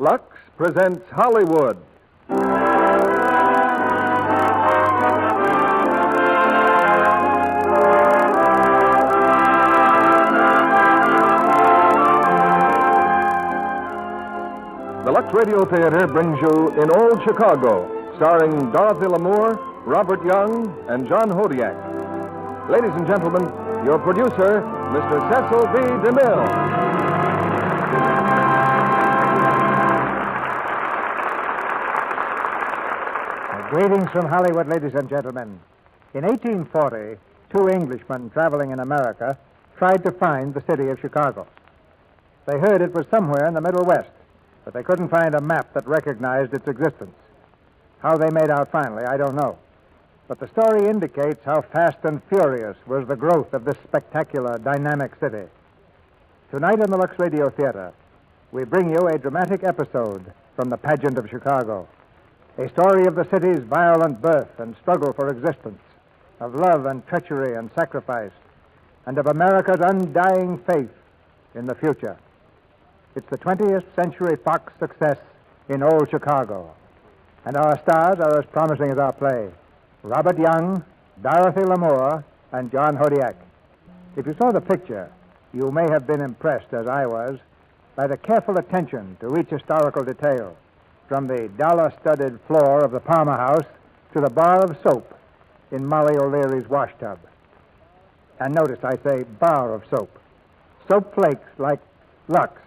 Lux presents Hollywood. The Lux Radio Theater brings you In Old Chicago, starring Dorothy Lamour, Robert Young, and John Hodiak. Ladies and gentlemen, your producer, Mr. Cecil B. DeMille. Greetings from Hollywood, ladies and gentlemen. In 1840, two Englishmen traveling in America tried to find the city of Chicago. They heard it was somewhere in the Middle West, but they couldn't find a map that recognized its existence. How they made out finally, I don't know. But the story indicates how fast and furious was the growth of this spectacular, dynamic city. Tonight on the Lux Radio Theater, we bring you a dramatic episode from the pageant of Chicago. A story of the city's violent birth and struggle for existence, of love and treachery and sacrifice, and of America's undying faith in the future. It's the 20th Century Fox success in Old Chicago. And our stars are as promising as our play. Robert Young, Dorothy Lamour, and John Hodiak. If you saw the picture, you may have been impressed, as I was, by the careful attention to each historical detail, from the dollar-studded floor of the Palmer House to the bar of soap in Molly O'Leary's washtub. And notice I say bar of soap. Soap flakes like Lux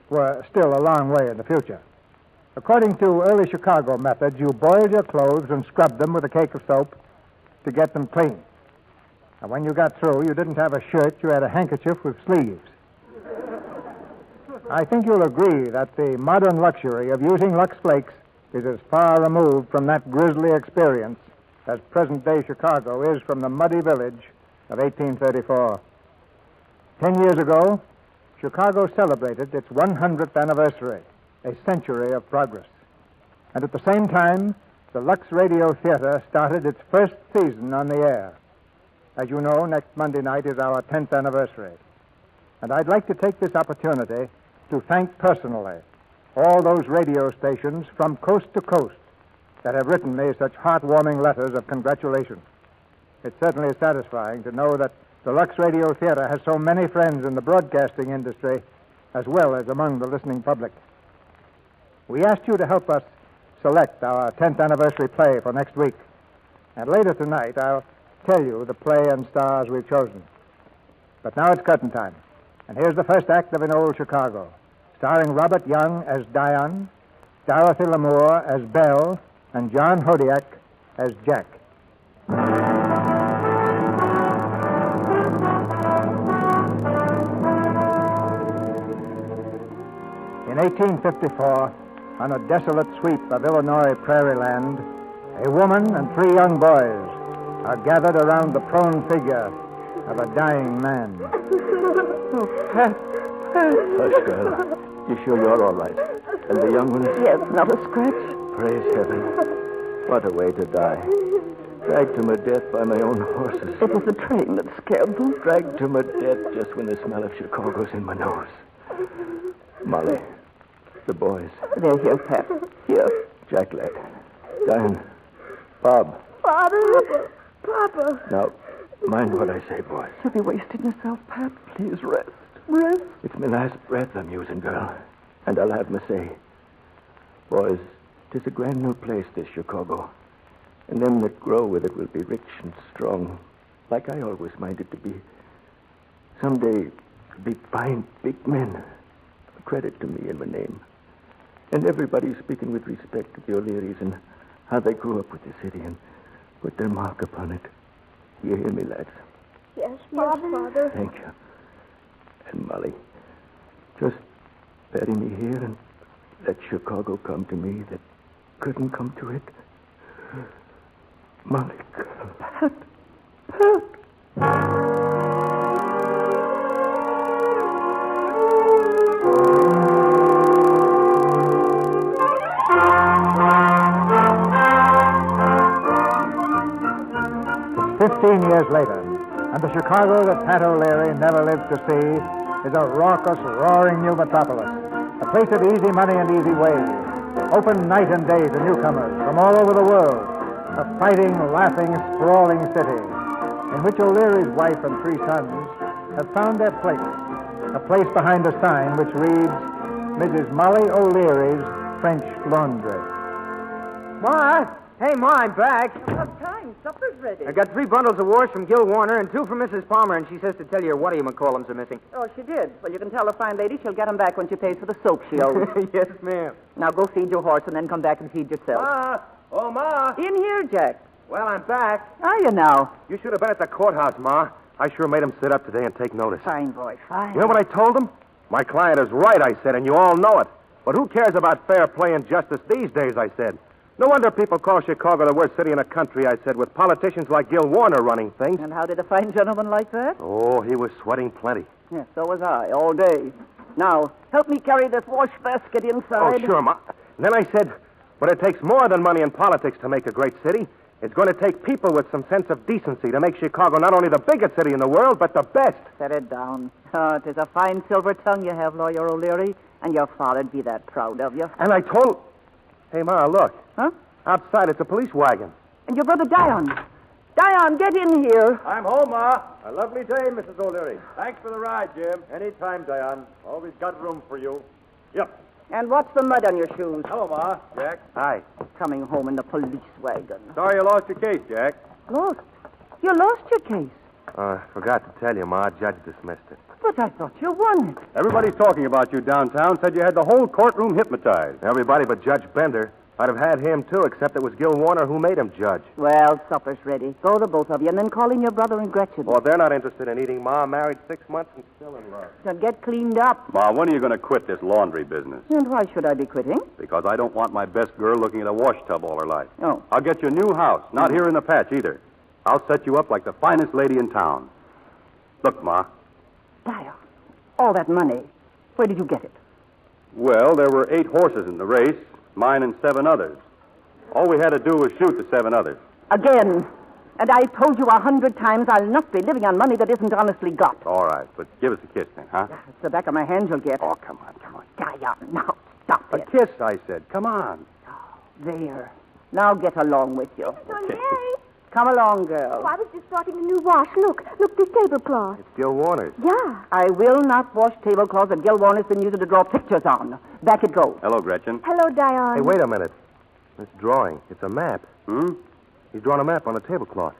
were still a long way in the future. According to early Chicago methods, you boiled your clothes and scrubbed them with a cake of soap to get them clean. And when you got through, you didn't have a shirt, you had a handkerchief with sleeves. I think you'll agree that the modern luxury of using Lux Flakes is as far removed from that grisly experience as present-day Chicago is from the muddy village of 1834. 10 years ago, Chicago celebrated its 100th anniversary, a century of progress. And at the same time, the Lux Radio Theater started its first season on the air. As you know, next Monday night is our 10th anniversary. And I'd like to take this opportunity to thank personally all those radio stations from coast to coast that have written me such heartwarming letters of congratulations. It certainly is satisfying to know that the Lux Radio Theater has so many friends in the broadcasting industry as well as among the listening public. We asked you to help us select our 10th anniversary play for next week. And later tonight, I'll tell you the play and stars we've chosen. But now it's curtain time. And here's the first act of In Old Chicago, starring Robert Young as Dion, Dorothy Lamour as Belle, and John Hodiak as Jack. In 1854, on a desolate sweep of Illinois prairie land, a woman and 3 young boys are gathered around the prone figure of a dying man. Oh, Pat. Hush, girl. You sure you're all right? And the young one? Yes, not a scratch. Praise heaven. What a way to die. Dragged to my death by my own horses. It was the train that scared them. Dragged to my death just when the smell of Chicago's in my nose. Molly. The boys. They're here, Pat. Here. Jack led. Diane. Bob. Father. Papa. Now, mind what I say, boys. You'll be wasting yourself, Pat. Please rest. Rest? It's my last breath I'm using, girl. And I'll have my say. Boys, 'tis a grand new place, this Chicago. And them that grow with it will be rich and strong, like I always minded to be. Someday, be fine, big men. A credit to me and my name. And everybody speaking with respect to the O'Learys and how they grew up with the city and put their mark upon it. You hear me, lads? Yes, Father. Thank you. And Molly, just bury me here and let Chicago come to me that couldn't come to it. Molly, girl. Pat. Pat. 15 years later, and the Chicago that Pat O'Leary never lived to see is a raucous, roaring new metropolis, a place of easy money and easy ways, open night and day to newcomers from all over the world. A fighting, laughing, sprawling city in which O'Leary's wife and 3 sons have found their place. A place behind a sign which reads, Mrs. Molly O'Leary's French Laundry. Ma! Hey, Ma, I'm back. What time? Supper's ready. I got 3 bundles of wash from Gil Warner and 2 from Mrs. Palmer, and she says to tell you what-do-you-call-ems are missing. Oh, she did. Well, you can tell the fine lady she'll get them back when she pays for the soap she owes. Yes, ma'am. Now go feed your horse and then come back and feed yourself. Ma! Oh, Ma! In here, Jack. Well, I'm back. Are you now? You should have been at the courthouse, Ma. I sure made him sit up today and take notice. Fine, boy, fine. You know what I told him? My client is right, I said, and you all know it. But who cares about fair play and justice these days, I said. No wonder people call Chicago the worst city in the country, I said, with politicians like Gil Warner running things. And how did a fine gentleman like that? Oh, he was sweating plenty. Yes, so was I, all day. Now, help me carry this wash basket inside. Oh, sure, Ma. And then I said, but it takes more than money and politics to make a great city. It's going to take people with some sense of decency to make Chicago not only the biggest city in the world, but the best. Set it down. Oh, it is a fine silver tongue you have, Lawyer O'Leary, and your father'd be that proud of you. And I told... Hey, Ma, look. Huh? Outside, it's a police wagon. And your brother Dion. Dion, get in here. I'm home, Ma. A lovely day, Mrs. O'Leary. Thanks for the ride, Jim. Anytime, Dion. Always got room for you. Yep. And what's the mud on your shoes? Hello, Ma. Jack. Hi. Coming home in the police wagon. Sorry you lost your case, Jack. Lost? You lost your case. Forgot to tell you, Ma. Judge dismissed it. But I thought you won it. Everybody's talking about you downtown. Said you had the whole courtroom hypnotized. Everybody but Judge Bender. I'd have had him, too, except it was Gil Warner who made him judge. Well, supper's ready. Go, the both of you, and then call in your brother and Gretchen. Well, they're not interested in eating, Ma. Married 6 months and still in love. So get cleaned up. Ma, when are you going to quit this laundry business? And why should I be quitting? Because I don't want my best girl looking at a wash tub all her life. Oh. I'll get you a new house. Not here in the patch, either. I'll set you up like the finest lady in town. Look, Ma. Dion, all that money, where did you get it? Well, there were 8 horses in the race, mine and 7 others. All we had to do was shoot the 7 others. Again. And I told you 100 times I'll not be living on money that isn't honestly got. All right, but give us a kiss then, huh? It's the back of my hand you'll get. Oh, come on. Dion, now, stop A it. kiss, I said. Come on. There. Now get along with you. Mary. Come along, girl. Oh, I was just starting a new wash. Look, this tablecloth. It's Gil Warner's. Yeah. I will not wash tablecloths that Gil Warner's been using to draw pictures on. Back it goes. Hello, Gretchen. Hello, Dion. Hey, wait a minute. This drawing, it's a map. Hmm? He's drawn a map on the tablecloth.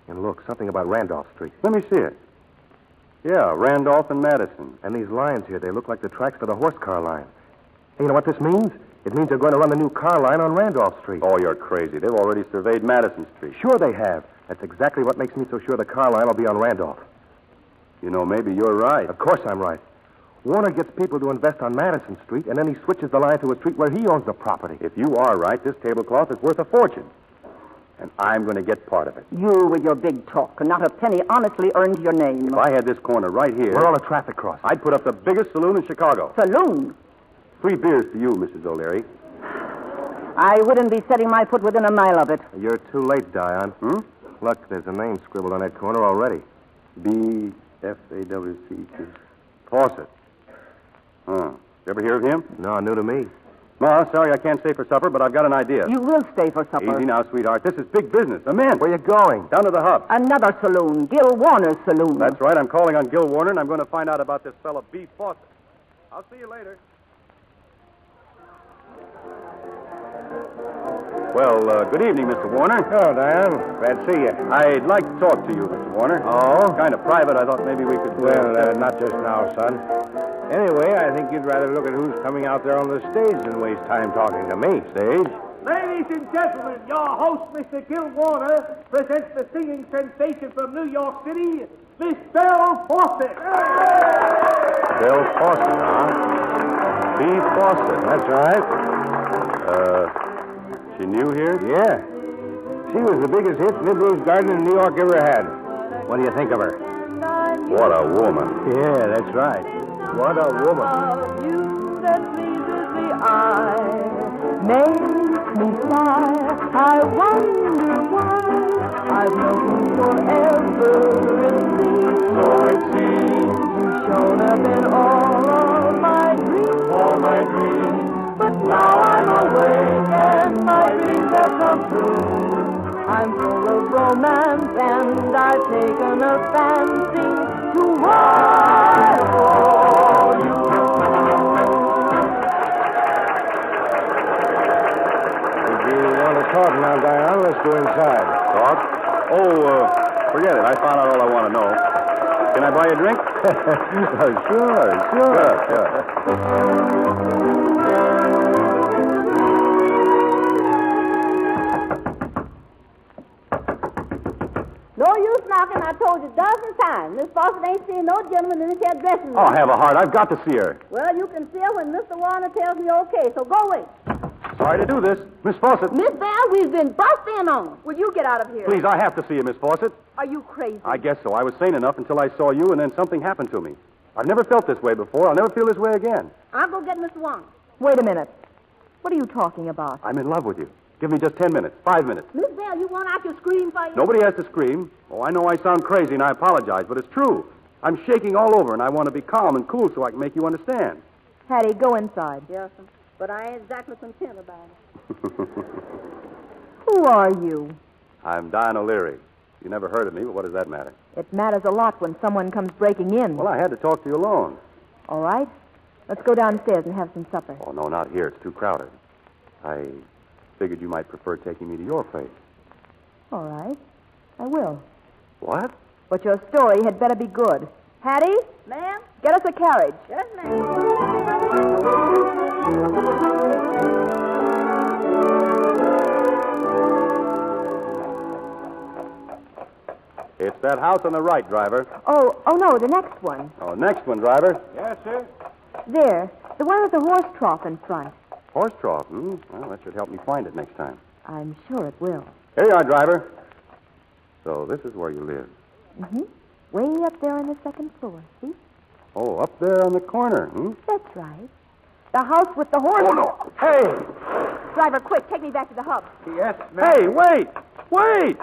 And look, something about Randolph Street. Let me see it. Yeah, Randolph and Madison. And these lines here, they look like the tracks for the horse car line. Hey, you know what this means? It means they're going to run the new car line on Randolph Street. Oh, you're crazy. They've already surveyed Madison Street. Sure they have. That's exactly what makes me so sure the car line will be on Randolph. You know, maybe you're right. Of course I'm right. Warner gets people to invest on Madison Street, and then he switches the line to a street where he owns the property. If you are right, this tablecloth is worth a fortune. And I'm going to get part of it. You with your big talk, and not a penny honestly earned to your name. If I had this corner right here, We're on a traffic crossing. I'd put up the biggest saloon in Chicago. Saloon. 3 beers to you, Mrs. O'Leary. I wouldn't be setting my foot within a mile of it. You're too late, Dion. Hmm? Look, there's a name scribbled on that corner already. B-F-A-W-C-T. Fawcett. Huh. You ever hear of him? No, new to me. Ma, sorry I can't stay for supper, but I've got an idea. You will stay for supper. Easy now, sweetheart. This is big business. I'm in. Where you going? Down to the hub. Another saloon, Gil Warner's saloon. That's right. I'm calling on Gil Warner, and I'm going to find out about this fella, B. Fawcett. I'll see you later. Well, good evening, Mr. Warner. Oh, Diane. Glad to see you. I'd like to talk to you, Mr. Warner. Oh? Kind of private. I thought maybe we could... Not just now, son. Anyway, I think you'd rather look at who's coming out there on the stage than waste time talking to me. Stage? Ladies and gentlemen, your host, Mr. Gil Warner, presents the singing sensation from New York City, Miss Belle Fawcett. Bill Fawcett, huh? B. Fawcett. That's right. She new here? Yeah. She was the biggest hit Nibbles Garden in New York ever had. What do you think of her? What a woman. Yeah, that's right. What a woman. You that pleases the eye makes me sigh. I wonder why I've known you forever in me. So it seems you've shown up in all of my dreams. For I'm full of romance, and I've taken a fancy to wild for you. If you want to talk now, Diane, let's go inside. Talk? Oh, forget it. I found out all I want to know. Can I buy you a drink? Sure. No use knocking, I told you a dozen times. Miss Fawcett ain't seeing no gentleman in this here dressing room. Oh, have a heart. I've got to see her. Well, you can see her when Mr. Warner tells me okay, so go away. Sorry to do this. Miss Fawcett. Miss Bell, we've been busting on. Will you get out of here? Please, I have to see you, Miss Fawcett. Are you crazy? I guess so. I was sane enough until I saw you, and then something happened to me. I've never felt this way before. I'll never feel this way again. I'll go get Mr. Warner. Wait a minute. What are you talking about? I'm in love with you. Give me just 10 minutes, 5 minutes. Miss Bell, you want out your screenplay? Nobody has to scream. Oh, I know I sound crazy, and I apologize, but it's true. I'm shaking all over, and I want to be calm and cool so I can make you understand. Hattie, go inside. Yes, sir. But I ain't exactly content about it. Who are you? I'm Diane O'Leary. You never heard of me, but what does that matter? It matters a lot when someone comes breaking in. Well, I had to talk to you alone. All right. Let's go downstairs and have some supper. Oh, no, not here. It's too crowded. I figured you might prefer taking me to your place. All right. I will. What? But your story had better be good. Hattie? Ma'am? Get us a carriage. Yes, ma'am. It's that house on the right, driver. Oh, no, the next one. Oh, next one, driver. Yes, sir. There. The one with the horse trough in front. Horse trough, hmm? Well, that should help me find it next time. I'm sure it will. Here you are, driver. So this is where you live. Mm-hmm. Way up there on the second floor, see? Oh, up there on the corner, hmm? That's right. The house with the horse. Oh, no. Hey! Driver, quick, take me back to the hub. Yes, Hey, wait! Wait!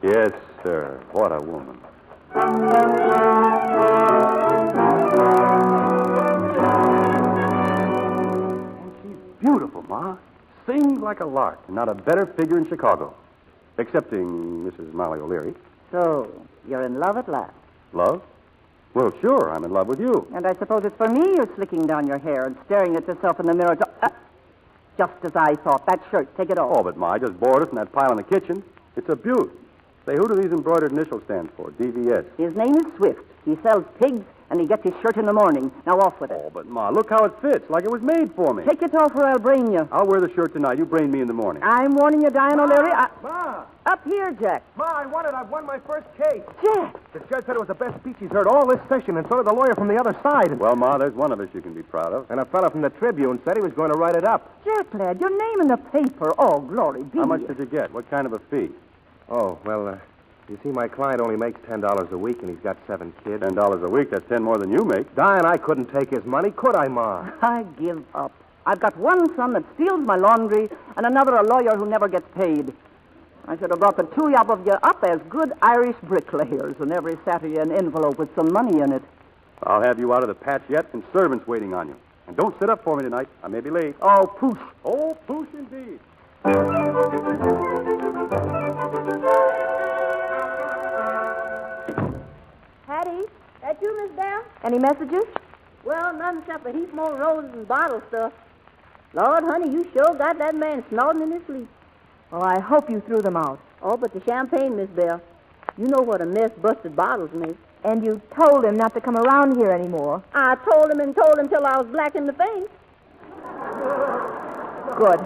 Yes, sir. What a woman. And she's beautiful, Ma. Sings like a lark. Not a better figure in Chicago. Excepting Mrs. Molly O'Leary. So, you're in love at last. Love? Well, sure. I'm in love with you. And I suppose it's for me you're slicking down your hair and staring at yourself in the mirror. Just as I thought. That shirt, take it off. Oh, but Ma, I just bored it in that pile in the kitchen. It's a beaut. Say, who do these embroidered initials stand for? DVS. His name is Swift. He sells pigs, and he gets his shirt in the morning. Now off with it. Oh, but Ma, look how it fits, like it was made for me. Take it off or I'll brain you. I'll wear the shirt tonight. You brain me in the morning. I'm warning you, Diane O'Leary. Ma! Up here, Jack. Ma, I've won my first case. Jack! The judge said it was the best speech he's heard all this session, and so did the lawyer from the other side. Well, Ma, there's one of us you can be proud of. And a fella from the Tribune said he was going to write it up. Jack, lad, your name in the paper. Oh, glory be. How much did you get? What kind of a fee? Oh, well, you see, my client only makes $10 a week, and he's got 7 kids. $10 a week, that's 10 more than you make. Diane, I couldn't take his money, could I, Ma? I give up. I've got one son that steals my laundry, and another a lawyer who never gets paid. I should have brought the two of you up as good Irish bricklayers, and every Saturday an envelope with some money in it. I'll have you out of the patch yet, and servants waiting on you. And don't sit up for me tonight. I may be late. Oh, poosh. Oh, poosh indeed. Hattie, that you, Miss Bell? Any messages? Well, none except a heap more roses and bottle stuff. Lord, honey, you sure got that man snorting in his sleep. Well, I hope you threw them out. Oh, but the champagne, Miss Bell. You know what a mess busted bottles make. And you told him not to come around here anymore. I told him till I was black in the face. Good.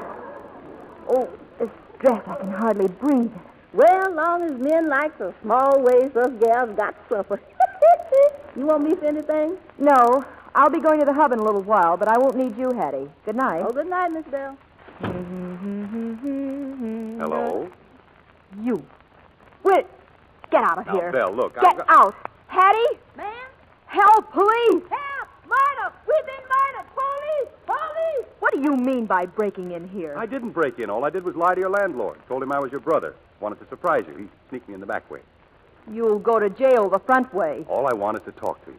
Oh, this dress, I can hardly breathe. Well, long as men like the small ways us gals got supper. You want me for anything? No, I'll be going to the hub in a little while, but I won't need you, Hattie. Good night. Oh, good night, Miss Bell. Hello? You. Wait. Get out of Now, here. Belle, look, Get out. Hattie? Ma'am? Help, police! Help! Murder! We've been murdered! Police! Police! What do you mean by breaking in here? I didn't break in. All I did was lie to your landlord. Told him I was your brother. Wanted to surprise you. He sneaked me in the back way. You'll go to jail the front way. All I want is to talk to you.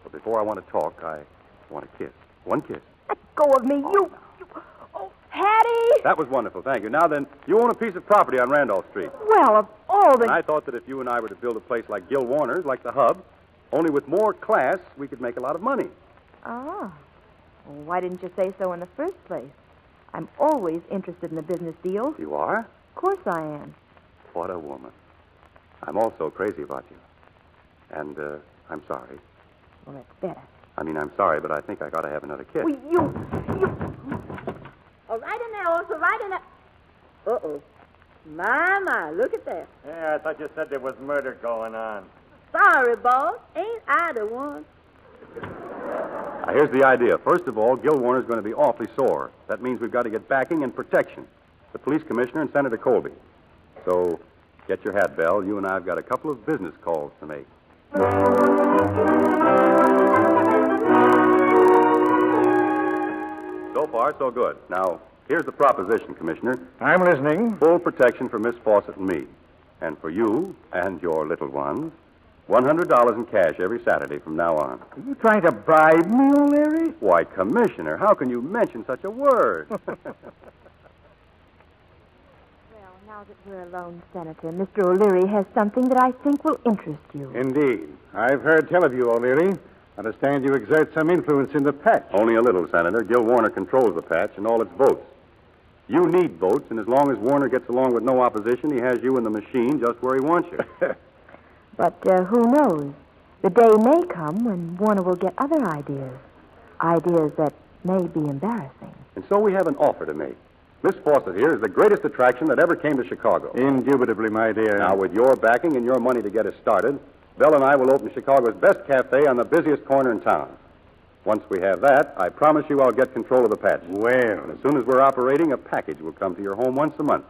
But before I want to talk, I want a kiss. One kiss. Let go of me, you... Oh, Hattie! Daddy! That was wonderful, thank you. Now then, you own a piece of property on Randolph Street. Well, of all the... And I thought that if you and I were to build a place like Gil Warner's, like the Hub, only with more class, we could make a lot of money. Oh. Well, why didn't you say so in the first place? I'm always interested in the business deals. You are? Of course I am. What a woman. I'm also crazy about you. And, I'm sorry. Well, that's better. I mean, I'm sorry, but I think I got to have another kiss. Well, you... All right in there, also, right in there. Uh-oh. My, look at that. Yeah, I thought you said there was murder going on. Sorry, boss. Ain't I the one? Now, here's the idea. First of all, Gil Warner's going to be awfully sore. That means we've got to get backing and protection. The police commissioner and Senator Colby. So, get your hat, Belle. You and I have got a couple of business calls to make. So far, so good. Now, here's the proposition, Commissioner. I'm listening. Full protection for Miss Fawcett and me. And for you and your little ones, $100 in cash every Saturday from now on. Are you trying to bribe me, O'Leary? Why, Commissioner, how can you mention such a word? Well, now that we're alone, Senator, Mr. O'Leary has something that I think will interest you. Indeed. I've heard tell of you, O'Leary. Understand you exert some influence in the patch. Only a little, Senator. Gil Warner controls the patch and all its votes. You need votes, and as long as Warner gets along with no opposition, he has you in the machine just where he wants you. But who knows? The day may come when Warner will get other ideas. Ideas that may be embarrassing. And so we have an offer to make. Miss Fawcett here is the greatest attraction that ever came to Chicago. Indubitably, my dear. Now, with your backing and your money to get us started, Belle and I will open Chicago's best cafe on the busiest corner in town. Once we have that, I promise you I'll get control of the patch. Well. And as soon as we're operating, a package will come to your home once a month.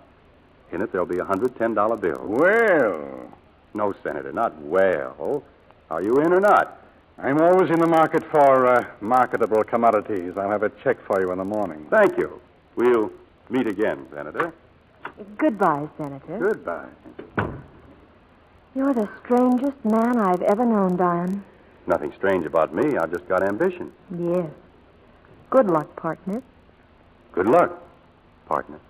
In it, there'll be a $110 bill. Well. No, Senator, not well. Are you in or not? I'm always in the market for marketable commodities. I'll have a check for you in the morning. Thank you. We'll meet again, Senator. Goodbye, Senator. Goodbye. You're the strangest man I've ever known, Diane. Nothing strange about me. I've just got ambition. Yes. Good luck, partner. Good luck, partner.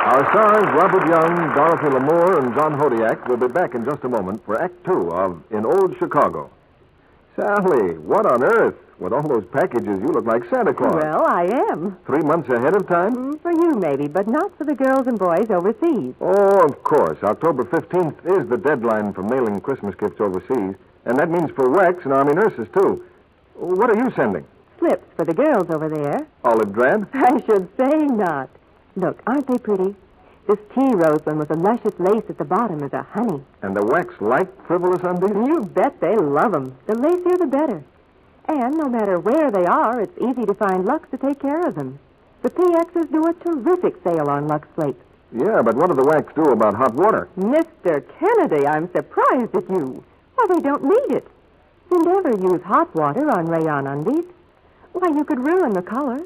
Our stars, Robert Young, Dorothy Lamour, and John Hodiak, will be back in just a moment for Act Two of In Old Chicago. Sally, what on earth? With all those packages, you look like Santa Claus. Well, I am. 3 months ahead of time? For you, maybe, but not for the girls and boys overseas. Oh, of course. October 15th is the deadline for mailing Christmas gifts overseas. And that means for WECs and Army nurses, too. What are you sending? Slips for the girls over there. Olive drab? I should say not. Look, aren't they pretty? This tea rose one with the luscious lace at the bottom is a honey. And the WECs like frivolous undies? You bet they love them. The lacier, the better. And no matter where they are, it's easy to find Lux to take care of them. The PXs do a terrific sale on Lux slates. Yeah, but what do the WECs do about hot water? Mr. Kennedy, I'm surprised at you. Why, they don't need it. You never use hot water on rayon undies. Why, you could ruin the color.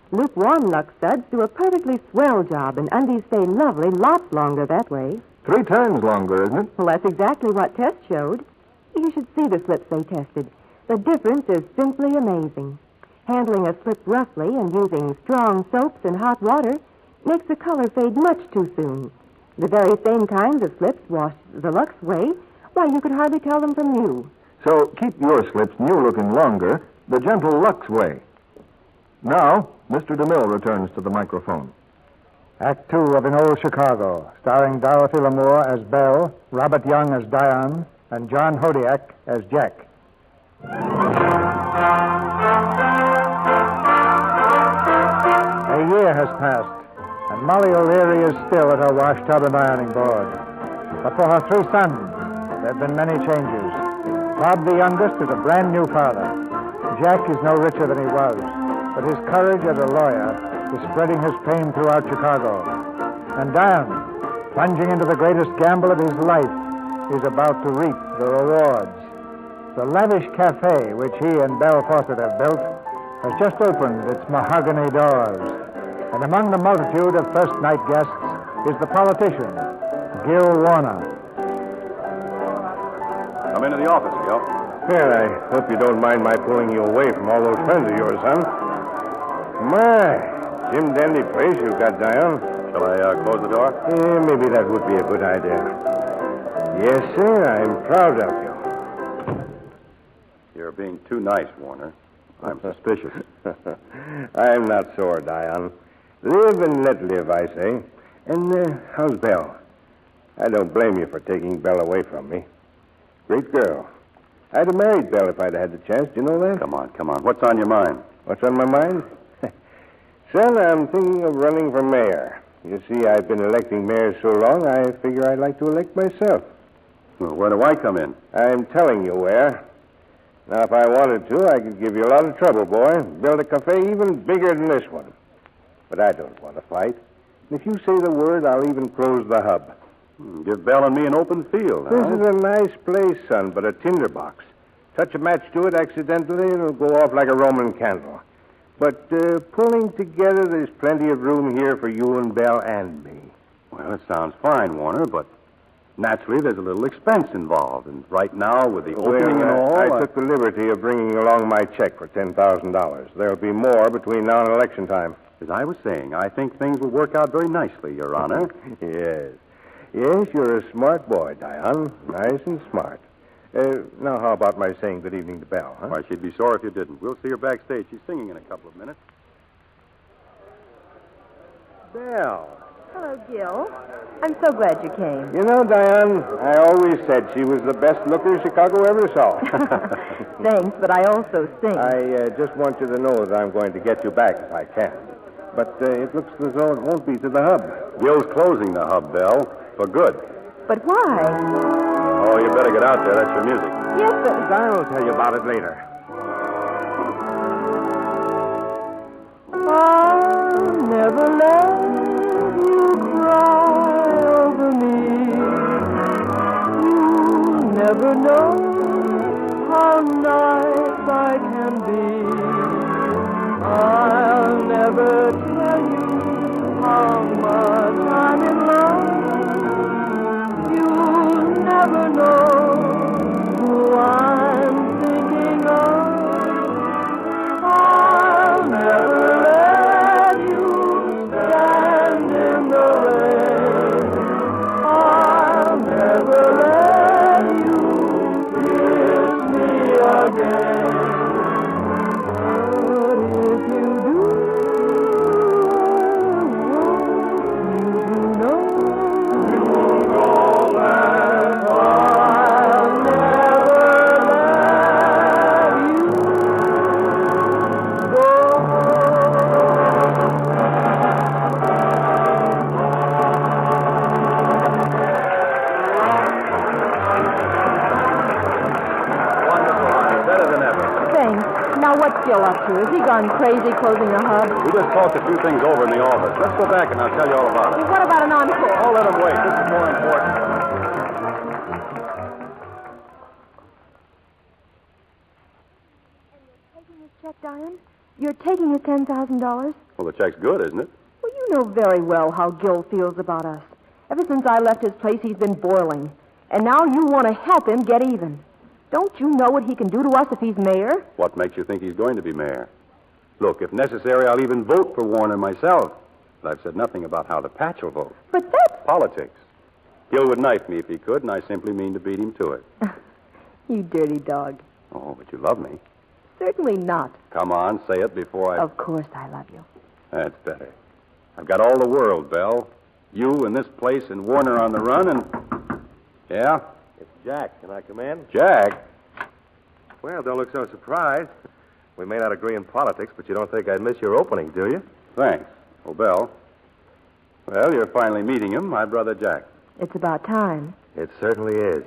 Lukewarm Lux studs do a perfectly swell job, and undies stay lovely lots longer that way. 3 times longer, isn't it? Well, that's exactly what tests showed. You should see the slips they tested. The difference is simply amazing. Handling a slip roughly and using strong soaps and hot water makes the color fade much too soon. The very same kinds of slips washed the Lux way, why, you could hardly tell them from new. So keep your slips new-looking longer the gentle Lux way. Now, Mr. DeMille returns to the microphone. Act Two of In Old Chicago, starring Dorothy Lamour as Belle, Robert Young as Diane, and John Hodiak as Jack. A year has passed, and Molly O'Leary is still at her wash tub and ironing board. But for her 3 sons, there have been many changes. Bob, the youngest, is a brand new father. Jack is no richer than he was, but his courage as a lawyer is spreading his fame throughout Chicago. And Diane, plunging into the greatest gamble of his life, is about to reap the rewards. The lavish cafe which he and Belle Fawcett have built has just opened its mahogany doors. And among the multitude of first-night guests is the politician, Gil Warner. Come into the office, Gil. Well, I hope you don't mind my pulling you away from all those friends of yours, son. My, Jim Dandy place you've got, Diane. Shall I close the door? Yeah, maybe that would be a good idea. Yes, sir, I'm proud of you. You're being too nice, Warner. I'm suspicious. I'm not sore, Diane. Live and let live, I say. And how's Belle? I don't blame you for taking Belle away from me. Great girl. I'd have married Belle if I'd had the chance. Do you know that? Come on. What's on your mind? What's on my mind? Son, I'm thinking of running for mayor. You see, I've been electing mayors so long, I figure I'd like to elect myself. Well, where do I come in? I'm telling you where. Now, if I wanted to, I could give you a lot of trouble, boy. Build a cafe even bigger than this one. But I don't want to fight. If you say the word, I'll even close the hub. Give Belle and me an open field, This is a nice place, son, but a tinderbox. Touch a match to it accidentally, it'll go off like a Roman candle. But pulling together, there's plenty of room here for you and Belle and me. Well, it sounds fine, Warner, but naturally there's a little expense involved. And right now, with the opening and all... I took the liberty of bringing along my check for $10,000. There'll be more between now and election time. As I was saying, I think things will work out very nicely, Your Honor. Yes. Yes, you're a smart boy, Diane. Nice and smart. Now, how about my saying good evening to Belle, huh? Why, she'd be sore if you didn't. We'll see her backstage. She's singing in a couple of minutes. Belle. Hello, Gil. I'm so glad you came. You know, Diane, I always said she was the best looker Chicago ever saw. Thanks, but I also sing. I just want you to know that I'm going to get you back if I can. But it looks as though it won't be to the hub. Gil's closing the hub, Belle, for good. But why? Oh, you better get out there. That's your music. Yes, but... I'll tell you about it later. I'll never let you cry over me. You never know how nice I can be. I'll never tell you how much I'm in love. You'll never know who I'm thinking of. I'll never let you stand in the rain. I'll never let you kiss me again. But if you do, you know you won't go back. I'll never let you go. Better than ever. Thanks. Now what's Gil up to? Has he gone crazy closing the hub? We just talked a few things over in the office. Let's go back and I'll tell you all about it. Well, what about an encore? Oh, let him wait. This is more important. Taking his check, Diane? You're taking his $10,000? Well, the check's good, isn't it? Well, you know very well how Gil feels about us. Ever since I left his place, he's been boiling. And now you want to help him get even. Don't you know what he can do to us if he's mayor? What makes you think he's going to be mayor? Look, if necessary, I'll even vote for Warner myself. But I've said nothing about how the patch will vote. But that's... Politics. Gil would knife me if he could, and I simply mean to beat him to it. You dirty dog. Oh, but you love me. Certainly not. Come on, say it before I... Of course I love you. That's better. I've got all the world, Belle. You and this place and Warner on the run, and... Yeah? It's Jack. Can I come in? Jack? Well, don't look so surprised. We may not agree in politics, but you don't think I'd miss your opening, do you? Thanks. Oh, Belle. Well, you're finally meeting him, my brother Jack. It's about time. It certainly is.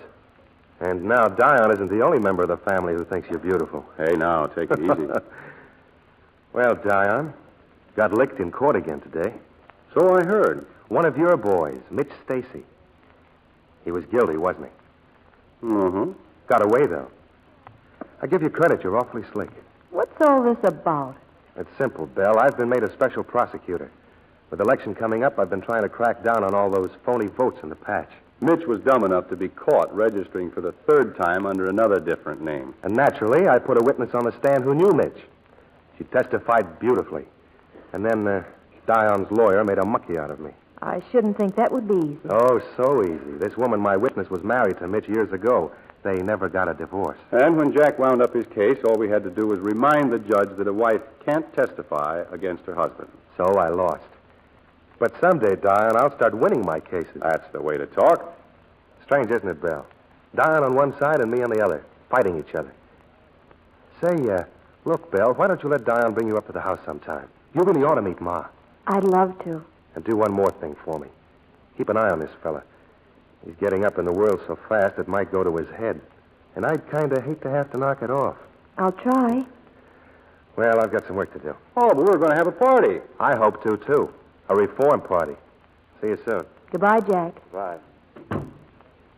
And now Diane isn't the only member of the family who thinks you're beautiful. Hey, now, take it easy. Well, Diane, got licked in court again today. So I heard. One of your boys, Mitch Stacy. He was guilty, wasn't he? Mm-hmm. Got away, though. I give you credit. You're awfully slick. What's all this about? It's simple, Belle. I've been made a special prosecutor. With election coming up, I've been trying to crack down on all those phony votes in the patch. Mitch was dumb enough to be caught registering for the third time under another different name. And naturally, I put a witness on the stand who knew Mitch. She testified beautifully. And then Dion's lawyer made a mucky out of me. I shouldn't think that would be easy. Oh, so easy. This woman, my witness, was married to Mitch years ago. They never got a divorce. And when Jack wound up his case, all we had to do was remind the judge that a wife can't testify against her husband. So I lost. But someday, Dion, I'll start winning my cases. That's the way to talk. Strange, isn't it, Belle? Dion on one side and me on the other, fighting each other. Say, look, Belle, why don't you let Dion bring you up to the house sometime? You really ought to meet Ma. I'd love to. And do one more thing for me. Keep an eye on this fella. He's getting up in the world so fast it might go to his head. And I'd kind of hate to have to knock it off. I'll try. Well, I've got some work to do. Oh, but we're going to have a party. I hope to, too. A reform party. See you soon. Goodbye, Jack. Bye.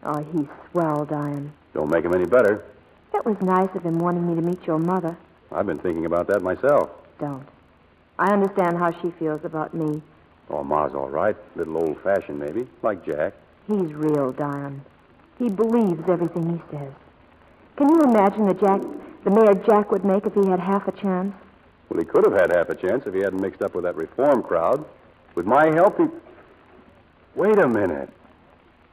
Oh, he's swell, Dion. Don't make him any better. That was nice of him wanting me to meet your mother. I've been thinking about that myself. Don't. I understand how she feels about me. Oh, Ma's all right. Little old-fashioned, maybe, like Jack. He's real, Dion. He believes everything he says. Can you imagine the mayor Jack would make if he had half a chance? Well, he could have had half a chance if he hadn't mixed up with that reform crowd. With my help, he... Wait a minute.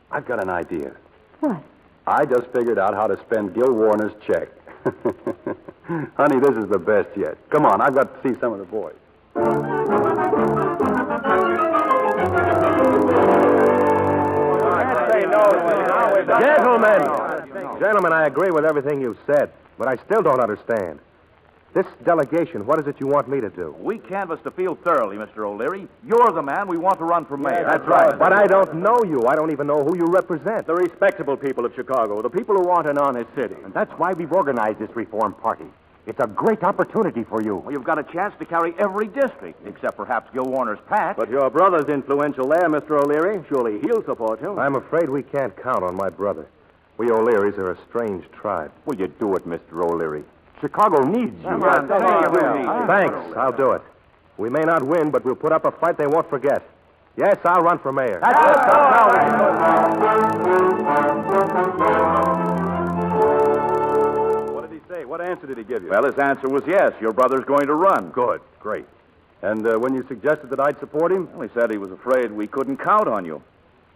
I've got an idea. What? I just figured out how to spend Gil Warner's check. Honey, this is the best yet. Come on, I've got to see some of the boys. Gentlemen, I agree with everything you've said, but I still don't understand. This delegation, what is it you want me to do? We canvassed the field thoroughly, Mr. O'Leary. You're the man we want to run for mayor. That's right. But I don't know you. I don't even know who you represent. The respectable people of Chicago, the people who want an honest city. And that's why we've organized this reform party. It's a great opportunity for you. Well, you've got a chance to carry every district, except perhaps Gil Warner's patch. But your brother's influential there, Mr. O'Leary. Surely he'll support you. I'm afraid we can't count on my brother. We O'Learys are a strange tribe. Will you do it, Mr. O'Leary? Chicago needs you. Thanks. I'll do it. We may not win, but we'll put up a fight they won't forget. Yes, I'll run for mayor. What did he say? What answer did he give you? Well, his answer was yes. Your brother's going to run. Good. Great. And when you suggested that I'd support him? Well, he said he was afraid we couldn't count on you.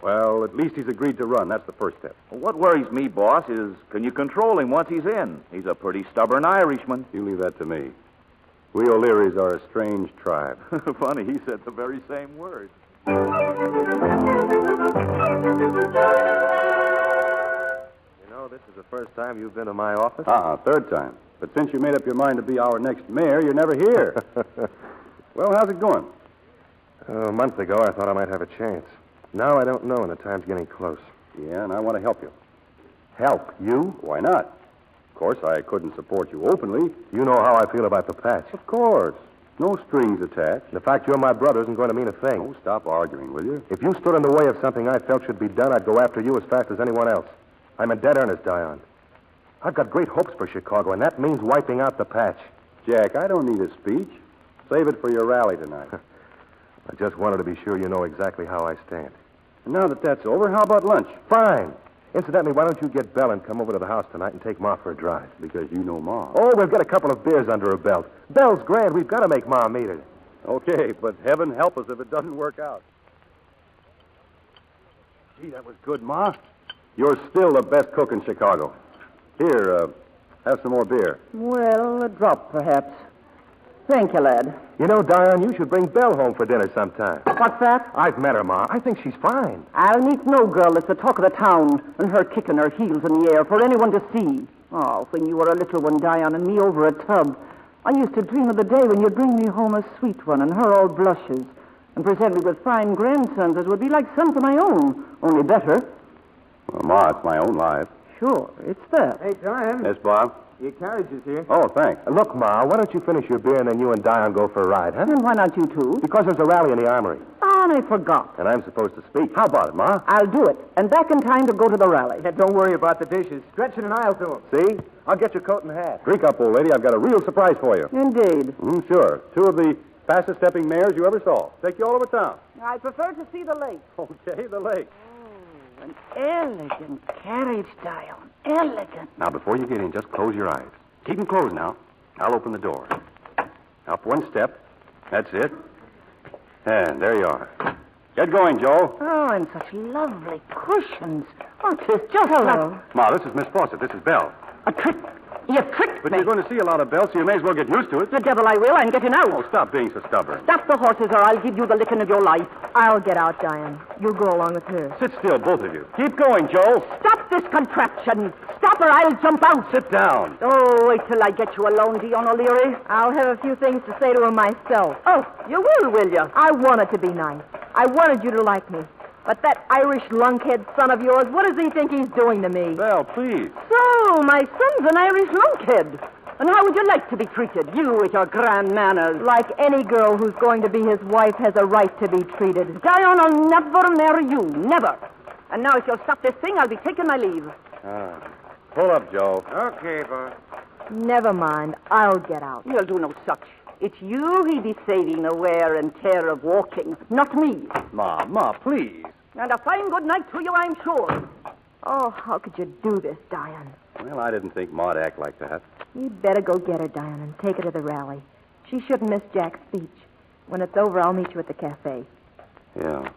Well, at least he's agreed to run. That's the first step. Well, what worries me, boss, is can you control him once he's in? He's a pretty stubborn Irishman. You leave that to me. We O'Learys are a strange tribe. Funny, he said the very same words. You know, this is the first time you've been to my office? Third time. But since you made up your mind to be our next mayor, you're never here. Well, how's it going? A month ago, I thought I might have a chance. Now I don't know, and the time's getting close. Yeah, and I want to help you. Help? You? Why not? Of course, I couldn't support you openly. You know how I feel about the patch. Of course. No strings attached. The fact you're my brother isn't going to mean a thing. Oh, stop arguing, will you? If you stood in the way of something I felt should be done, I'd go after you as fast as anyone else. I'm in dead earnest, Dion. I've got great hopes for Chicago, and that means wiping out the patch. Jack, I don't need a speech. Save it for your rally tonight. I just wanted to be sure you know exactly how I stand. And now that that's over, how about lunch? Fine. Incidentally, why don't you get Belle and come over to the house tonight and take Ma for a drive? Because you know Ma. Oh, we'll get a couple of beers under her belt. Belle's grand. We've got to make Ma meet her. Okay, but heaven help us if it doesn't work out. Gee, that was good, Ma. You're still the best cook in Chicago. Here, have some more beer. Well, a drop, perhaps. Thank you, lad. You know, Dion, you should bring Belle home for dinner sometime. What's that? I've met her, Ma. I think she's fine. I'll meet no girl that's the talk of the town, and her kicking her heels in the air for anyone to see. Oh, when you were a little one, Dion, and me over a tub, I used to dream of the day when you'd bring me home a sweet one, and her all blushes, and present me with fine grandsons that would be like sons of my own, only better. Well, Ma, it's my own life. Sure, it's that. Hey, Dion. Yes, Bob? Your carriage is here. Oh, thanks. Look, Ma, why don't you finish your beer and then you and Dion go for a ride, huh? And why not you two? Because there's a rally in the armory. Ah, and I forgot. And I'm supposed to speak. How about it, Ma? I'll do it, and back in time to go to the rally. Yeah, don't worry about the dishes. Stretch it and I'll do them. See? I'll get your coat and hat. Drink up, old lady. I've got a real surprise for you. Indeed. Sure. Two of the fastest-stepping mares you ever saw. Take you all over town. I prefer to see the lake. Okay, the lake. An elegant carriage, Dion. Elegant. Now, before you get in, just close your eyes. Keep them closed now. I'll open the door. Up one step. That's it. And there you are. Get going, Joe. Oh, and such lovely cushions. Oh, it's just Hello. Ma, this is Miss Fawcett. This is Belle. a trick. You tricked But me. you're going to see a lot of Belle, so you may as well get used to it. The devil I will. I'm getting out. Oh, stop being so stubborn. Stop the horses or I'll give you the licking of your life. I'll get out, Diane. You go along with her. Sit still, both of you. Keep going, Joe. Stop this contraption. Stop or I'll jump out. Sit down. Oh, wait till I get you alone, Dion O'Leary. I'll have a few things to say to him myself. Oh, you will you? I wanted to be nice. I wanted you to like me. But that Irish lunkhead son of yours, what does he think he's doing to me? Belle, please. So, my son's an Irish lunkhead. And how would you like to be treated, you with your grand manners? Like any girl who's going to be his wife has a right to be treated. Dion, I'll never marry you. Never. And now, if you'll stop this thing, I'll be taking my leave. Pull up, Joe. Okay, boss. Never mind. I'll get out. You'll do no such. It's you he'd be saving the wear and tear of walking, not me. Ma, please. And a fine good night to you, I'm sure. Oh, how could you do this, Diane? Well, I didn't think Ma'd act like that. You'd better go get her, Diane, and take her to the rally. She shouldn't miss Jack's speech. When it's over, I'll meet you at the cafe. Yeah.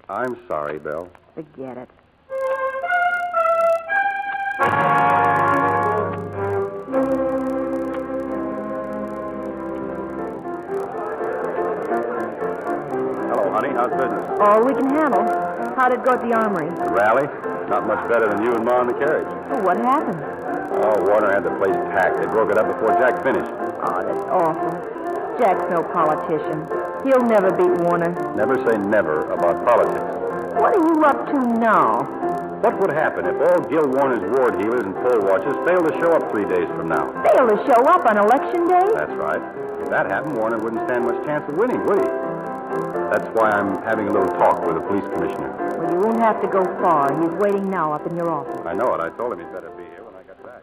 I'm sorry, Belle. Forget it. Hello, honey. How's business? All we can handle. How'd it go at the armory? The rally? Not much better than you and Ma in the carriage. Well, what happened? Oh, Warner had the place packed. They broke it up before Jack finished. Oh, that's awful. Jack's no politician. He'll never beat Warner. Never say never about politics. What are you up to now? What would happen if all Gil Warner's ward heelers and poll watchers failed to show up 3 days from now? Fail to show up on election day? That's right. If that happened, Warner wouldn't stand much chance of winning, would he? That's why I'm having a little talk with the police commissioner. Well, you won't have to go far. He's waiting now up in your office. I know it. I told him he'd better be here when I got back.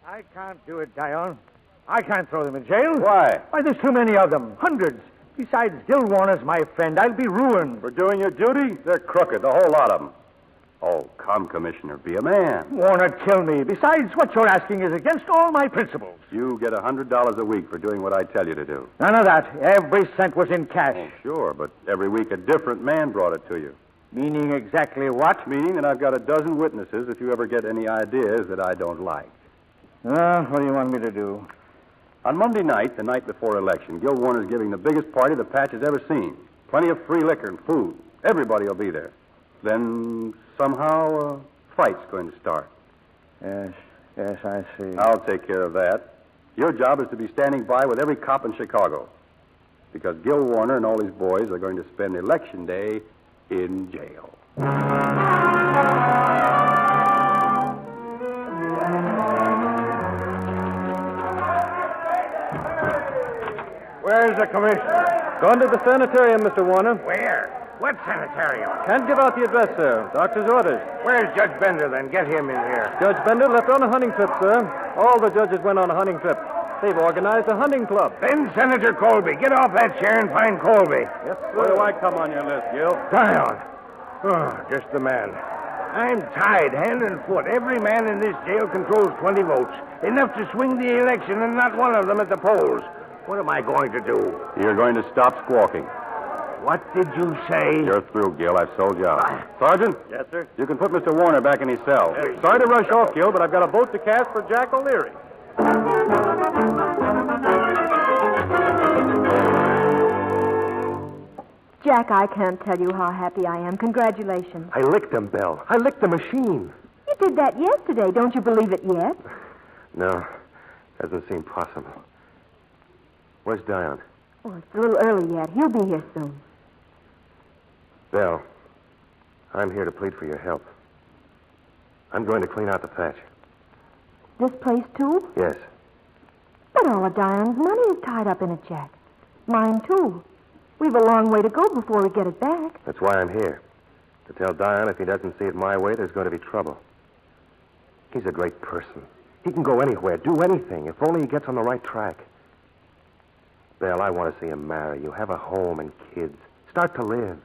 I can't do it, Tyrone. I can't throw them in jail. Why? Why, there's too many of them. Hundreds. Besides, Gil Warner's my friend. I'll be ruined. For doing your duty? They're crooked, the whole lot of them. Oh, come, Commissioner, be a man. Warner killed me. Besides, what you're asking is against all my principles. You get $100 a week for doing what I tell you to do. None of that. Every cent was in cash. Oh, sure, but every week a different man brought it to you. Meaning exactly what? Meaning that I've got a dozen witnesses if you ever get any ideas that I don't like. What do you want me to do? On Monday night, the night before election, Gil Warner's giving the biggest party the patch has ever seen. Plenty of free liquor and food. Everybody will be there. Then somehow a fight's going to start. Yes, I see. I'll take care of that. Your job is to be standing by with every cop in Chicago. Because Gil Warner and all his boys are going to spend Election Day in jail. Where's the commissioner? Gone to the sanitarium, Mr. Warner. Where? What sanitarium? Can't give out the address, sir. Doctor's orders. Where's Judge Bender, then? Get him in here. Judge Bender left on a hunting trip, sir. All the judges went on a hunting trip. They've organized a hunting club. Then Senator Colby. Get off that chair and find Colby. Yes, Where do I come on your list, Gil? Dion. Oh, just the man. I'm tied hand and foot. Every man in this jail controls 20 votes. Enough to swing the election and not one of them at the polls. What am I going to do? You're going to stop squawking. What did you say? You're through, Gil. I've sold you out. Sergeant? Yes, sir. You can put Mr. Warner back in his cell. Yes. Sorry to rush off, Gil, but I've got a vote to cast for Jack O'Leary. Jack, I can't tell you how happy I am. Congratulations. I licked him, Belle. I licked the machine. You did that yesterday. Don't you believe it yet? No, doesn't seem possible. Where's Diane? Oh, it's a little early yet. He'll be here soon. Belle, I'm here to plead for your help. I'm going to clean out the patch. This place, too? Yes. But all of Diane's money is tied up in it, Jack. Mine, too. We've a long way to go before we get it back. That's why I'm here. To tell Diane if he doesn't see it my way, there's going to be trouble. He's a great person. He can go anywhere, do anything, if only he gets on the right track. Belle, I want to see him marry you, have a home and kids. Start to live.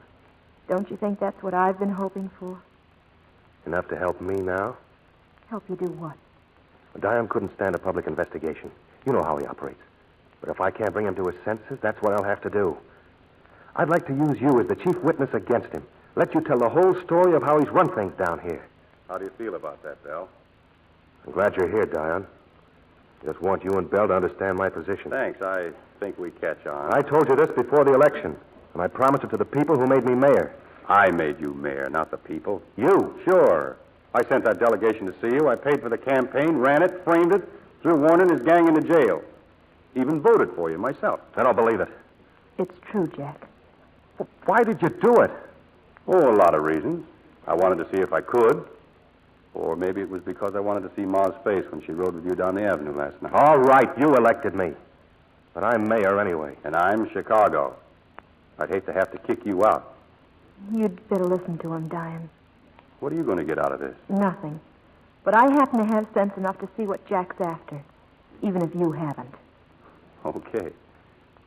Don't you think that's what I've been hoping for? Enough to help me now? Help you do what? Diane couldn't stand a public investigation. You know how he operates. But if I can't bring him to his senses, that's what I'll have to do. I'd like to use you as the chief witness against him. Let you tell the whole story of how he's run things down here. How do you feel about that, Bell? I'm glad you're here, Diane. Just want you and Bell to understand my position. Thanks. I think we catch on. I told you this before the election, and I promised it to the people who made me mayor. I made you mayor, not the people. You? Sure. I sent that delegation to see you. I paid for the campaign, ran it, framed it, threw Warner and his gang into jail. Even voted for you myself. I don't believe it. It's true, Jack. Why did you do it? Oh, a lot of reasons. I wanted to see if I could. Or maybe it was because I wanted to see Ma's face when she rode with you down the avenue last night. All right, you elected me. But I'm mayor anyway. And I'm Chicago. I'd hate to have to kick you out. You'd better listen to him, Diane. What are you going to get out of this? Nothing. But I happen to have sense enough to see what Jack's after, even if you haven't. Okay.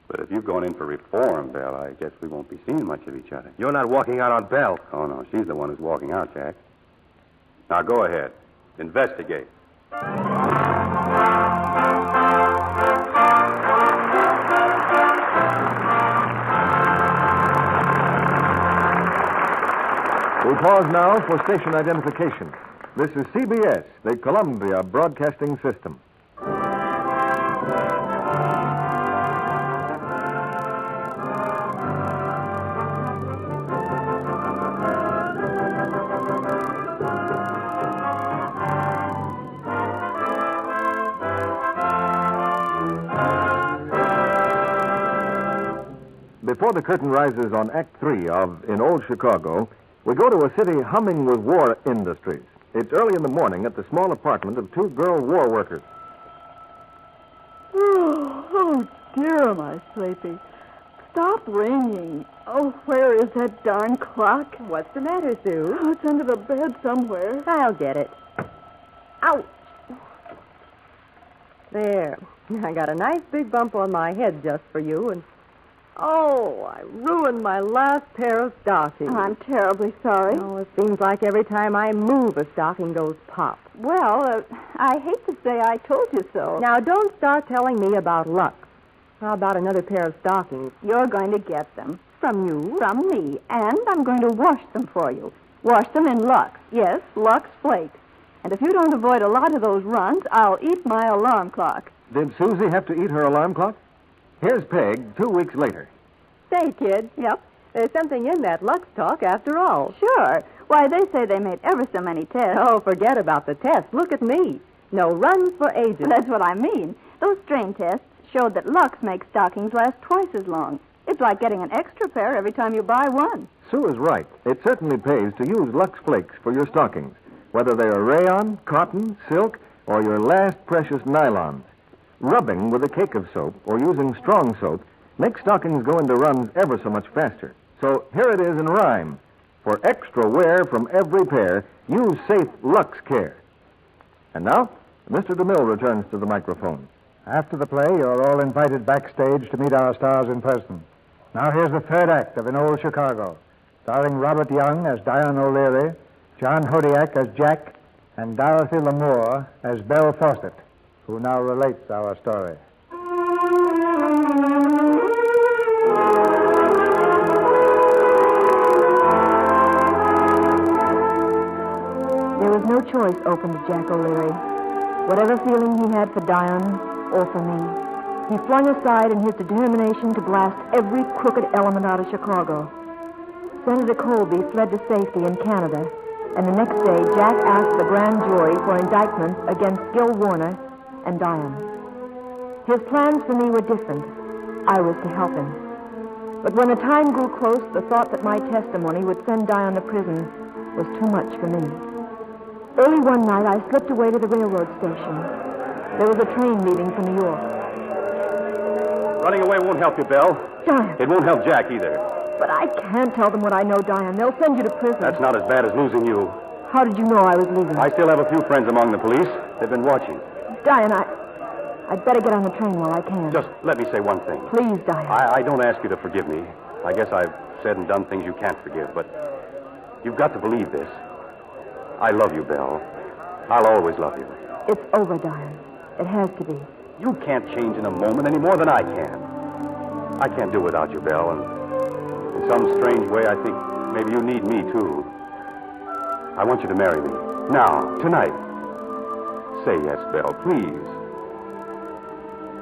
But if you've gone in for reform, Belle, I guess we won't be seeing much of each other. You're not walking out on Belle. Oh, no. She's the one who's walking out, Jack. Now, go ahead. Investigate. We pause now for station identification. This is CBS, the Columbia Broadcasting System. Before the curtain rises on Act 3 of In Old Chicago, we go to a city humming with war industries. It's early in the morning at the small apartment of two girl war workers. Oh, dear, am I sleepy. Stop ringing. Oh, where is that darn clock? What's the matter, Sue? Oh, it's under the bed somewhere. I'll get it. Ouch. There. I got a nice big bump on my head just for you, and... Oh, I ruined my last pair of stockings. I'm terribly sorry. Oh, it seems like every time I move, a stocking goes pop. Well, I hate to say I told you so. Now, don't start telling me about luck. How about another pair of stockings? You're going to get them. From you? From me. And I'm going to wash them for you. Wash them in Lux. Yes, Lux Flakes. And if you don't avoid a lot of those runs, I'll eat my alarm clock. Did Susie have to eat her alarm clock? Here's Peg 2 weeks later. Say, kid. Yep. There's something in that Lux talk after all. Sure. Why, they say they made ever so many tests. Oh, forget about the tests. Look at me. No runs for ages. That's what I mean. Those strain tests showed that Lux makes stockings last twice as long. It's like getting an extra pair every time you buy one. Sue is right. It certainly pays to use Lux Flakes for your stockings, whether they are rayon, cotton, silk, or your last precious nylons. Rubbing with a cake of soap or using strong soap makes stockings go into runs ever so much faster. So here it is in rhyme. For extra wear from every pair, use safe Lux Care. And now, Mr. DeMille returns to the microphone. After the play, you're all invited backstage to meet our stars in person. Now here's the third act of In Old Chicago, starring Robert Young as Diane O'Leary, John Hodiak as Jack, and Dorothy Lamour as Belle Fawcett, who now relates our story. There was no choice open to Jack O'Leary. Whatever feeling he had for Diane or for me, he flung aside in his determination to blast every crooked element out of Chicago. Senator Colby fled to safety in Canada, and the next day Jack asked the grand jury for indictments against Gil Warner and Diane. His plans for me were different. I was to help him. But when the time grew close, the thought that my testimony would send Diane to prison was too much for me. Early one night, I slipped away to the railroad station. There was a train leaving for New York. Running away won't help you, Belle. Diane. It won't help Jack either. But I can't tell them what I know, Diane. They'll send you to prison. That's not as bad as losing you. How did you know I was leaving? I still have a few friends among the police. They've been watching. Diane, I'd better get on the train while I can. Just let me say one thing. Please, Diane. I don't ask you to forgive me. I guess I've said and done things you can't forgive, but you've got to believe this. I love you, Belle. I'll always love you. It's over, Diane. It has to be. You can't change in a moment any more than I can. I can't do without you, Belle, and in some strange way, I think maybe you need me, too. I want you to marry me. Now, tonight. Say yes, Belle, please.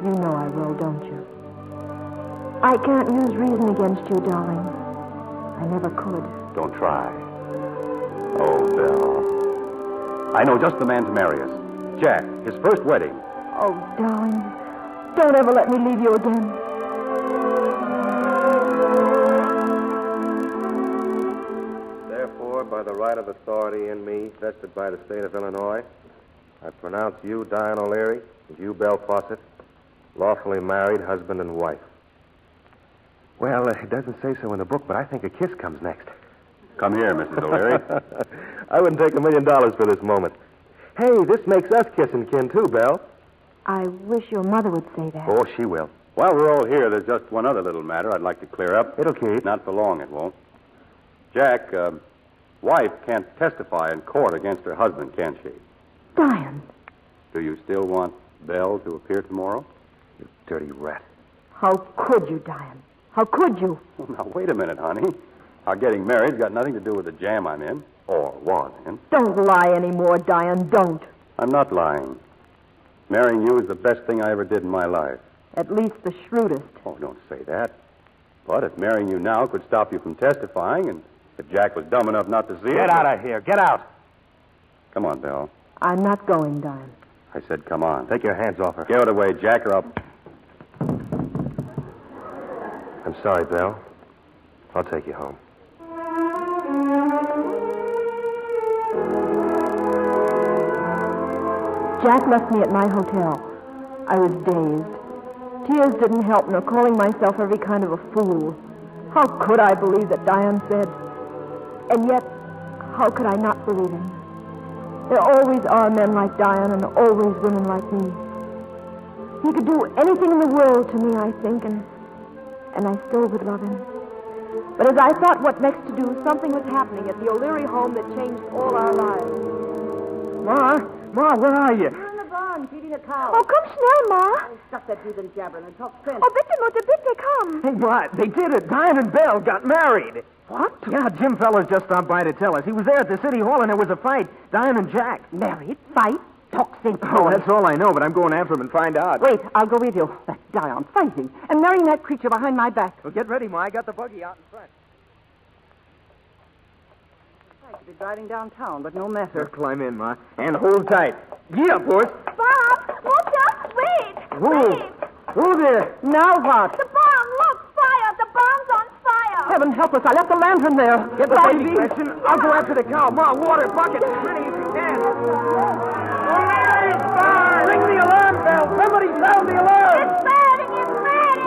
You know I will, don't you? I can't use reason against you, darling. I never could. Don't try. Oh, Belle. I know just the man to marry us. Jack, his first wedding. Oh, darling, don't ever let me leave you again. Therefore, by the right of authority in me, vested by the state of Illinois, I pronounce you, Diane O'Leary, and you, Belle Fawcett, lawfully married husband and wife. Well, it doesn't say so in the book, but I think a kiss comes next. Come here, Mrs. O'Leary. I wouldn't take $1 million for this moment. Hey, this makes us kissing kin, too, Belle. I wish your mother would say that. Oh, she will. While we're all here, there's just one other little matter I'd like to clear up. It'll keep. Not for long, it won't. Jack, wife can't testify in court against her husband, can she? Diane. Do you still want Belle to appear tomorrow? You dirty rat. How could you, Diane? How could you? Well, now, wait a minute, honey. Our getting married's got nothing to do with the jam I'm in, or was in. Don't lie anymore, Diane, don't. I'm not lying. Marrying you is the best thing I ever did in my life. At least the shrewdest. Oh, don't say that. But if marrying you now could stop you from testifying, and if Jack was dumb enough not to see it... Get out of here. Get out. Come on, Belle. I'm not going, Diane. I said come on. Take your hands off her. Get out of the way, Jack, or I'll... I'm sorry, Belle. I'll take you home. Jack left me at my hotel. I was dazed. Tears didn't help, nor calling myself every kind of a fool. How could I believe that Diane said? And yet, how could I not believe him? There always are men like Diane and always women like me. He could do anything in the world to me, I think, and I still would love him. But as I thought what next to do, something was happening at the O'Leary home that changed all our lives. Ma, where are you? We're in the barn feeding a cow. Oh, come schnell, Ma. Stop that heathen jabbering and talk sense. Oh, bitte, Mutter, bitte, come. Hey, what? They did it. Diane and Belle got married. What? Yeah, Jim Fellers just stopped by to tell us. He was there at the city hall and there was a fight. Diane and Jack. Married? Fight? Talk sense. Oh, that's all I know, but I'm going after him and find out. Wait, I'll go with you. That Diane fighting and marrying that creature behind my back. Well, get ready, Ma. I got the buggy out in front. I could be driving downtown, but no matter. Climb in, Ma. And hold tight. Gee up, horse. Bob! Mutter! Wait! Who there? Now what? The barn! Look! Fire! The barn's on fire! Heaven help us. I left the lantern there. Get the baby question. I'll go after the cow. Ma, water, bucket, as ready as you can. Ring the alarm bell. Somebody sound the alarm. It's burning! It's burning!